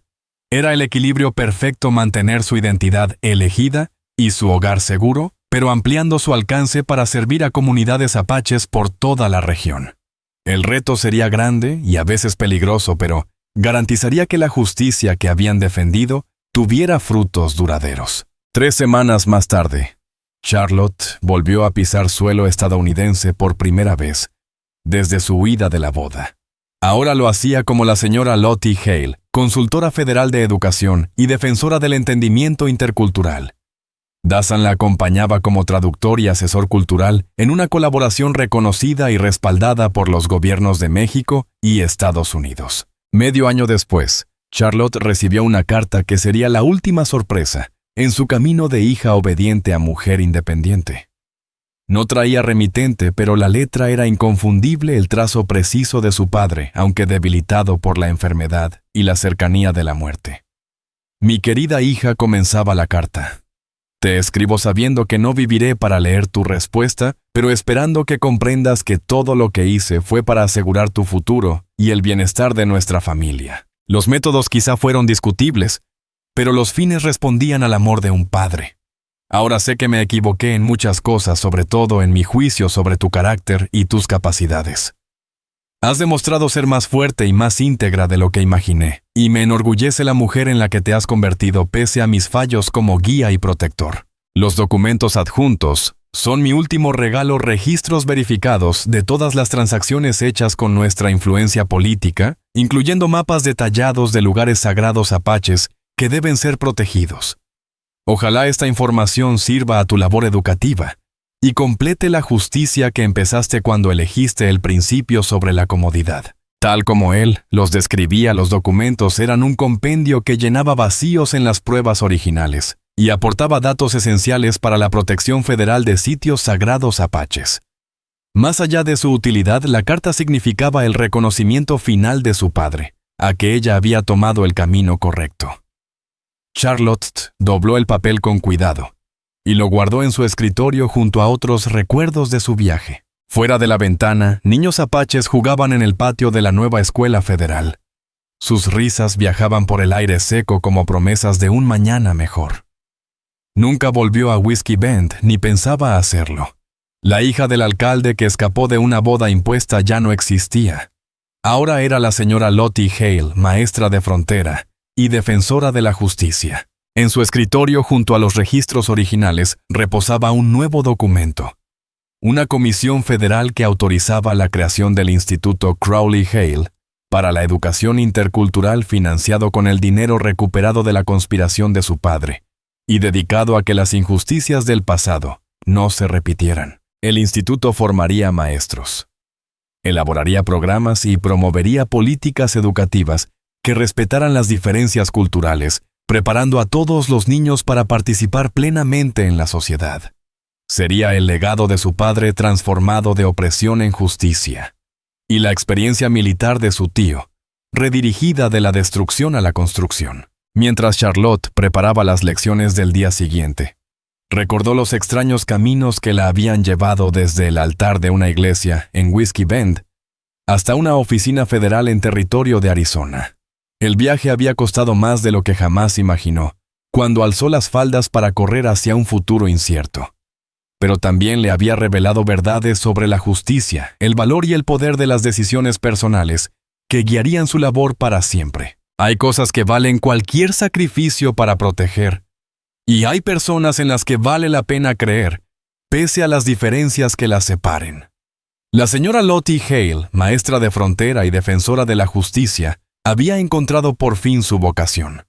Era el equilibrio perfecto mantener su identidad elegida y su hogar seguro, pero ampliando su alcance para servir a comunidades apaches por toda la región. El reto sería grande y a veces peligroso, pero garantizaría que la justicia que habían defendido tuviera frutos duraderos. 3 semanas más tarde, Charlotte volvió a pisar suelo estadounidense por primera vez desde su huida de la boda. Ahora lo hacía como la señora Lottie Hale, consultora federal de educación y defensora del entendimiento intercultural. Dazan la acompañaba como traductor y asesor cultural en una colaboración reconocida y respaldada por los gobiernos de México y Estados Unidos. Medio año después, Charlotte recibió una carta que sería la última sorpresa en su camino de hija obediente a mujer independiente. No traía remitente, pero la letra era inconfundible, el trazo preciso de su padre, aunque debilitado por la enfermedad y la cercanía de la muerte. «Mi querida hija», comenzaba la carta. Te escribo sabiendo que no viviré para leer tu respuesta, pero esperando que comprendas que todo lo que hice fue para asegurar tu futuro y el bienestar de nuestra familia. Los métodos quizá fueron discutibles, pero los fines respondían al amor de un padre. Ahora sé que me equivoqué en muchas cosas, sobre todo en mi juicio sobre tu carácter y tus capacidades. Has demostrado ser más fuerte y más íntegra de lo que imaginé, y me enorgullece la mujer en la que te has convertido pese a mis fallos como guía y protector. Los documentos adjuntos son mi último regalo, registros verificados de todas las transacciones hechas con nuestra influencia política, incluyendo mapas detallados de lugares sagrados apaches que deben ser protegidos. Ojalá esta información sirva a tu labor educativa y complete la justicia que empezaste cuando elegiste el principio sobre la comodidad. Tal como él los describía, los documentos eran un compendio que llenaba vacíos en las pruebas originales y aportaba datos esenciales para la protección federal de sitios sagrados apaches. Más allá de su utilidad, la carta significaba el reconocimiento final de su padre, a que ella había tomado el camino correcto. Charlotte dobló el papel con cuidado y lo guardó en su escritorio junto a otros recuerdos de su viaje. Fuera de la ventana, niños apaches jugaban en el patio de la nueva escuela federal. Sus risas viajaban por el aire seco como promesas de un mañana mejor. Nunca volvió a Whiskey Bend ni pensaba hacerlo. La hija del alcalde que escapó de una boda impuesta ya no existía. Ahora era la señora Lottie Hale, maestra de frontera y defensora de la justicia. En su escritorio, junto a los registros originales, reposaba un nuevo documento. Una comisión federal que autorizaba la creación del Instituto Crowley Hale para la educación intercultural, financiado con el dinero recuperado de la conspiración de su padre y dedicado a que las injusticias del pasado no se repitieran. El instituto formaría maestros, elaboraría programas y promovería políticas educativas que respetaran las diferencias culturales, preparando a todos los niños para participar plenamente en la sociedad. Sería el legado de su padre transformado de opresión en justicia, y la experiencia militar de su tío, redirigida de la destrucción a la construcción. Mientras Charlotte preparaba las lecciones del día siguiente, recordó los extraños caminos que la habían llevado desde el altar de una iglesia en Whiskey Bend hasta una oficina federal en territorio de Arizona. El viaje había costado más de lo que jamás imaginó, cuando alzó las faldas para correr hacia un futuro incierto. Pero también le había revelado verdades sobre la justicia, el valor y el poder de las decisiones personales que guiarían su labor para siempre. Hay cosas que valen cualquier sacrificio para proteger, y hay personas en las que vale la pena creer, pese a las diferencias que las separen. La señora Lottie Hale, maestra de frontera y defensora de la justicia, había encontrado por fin su vocación.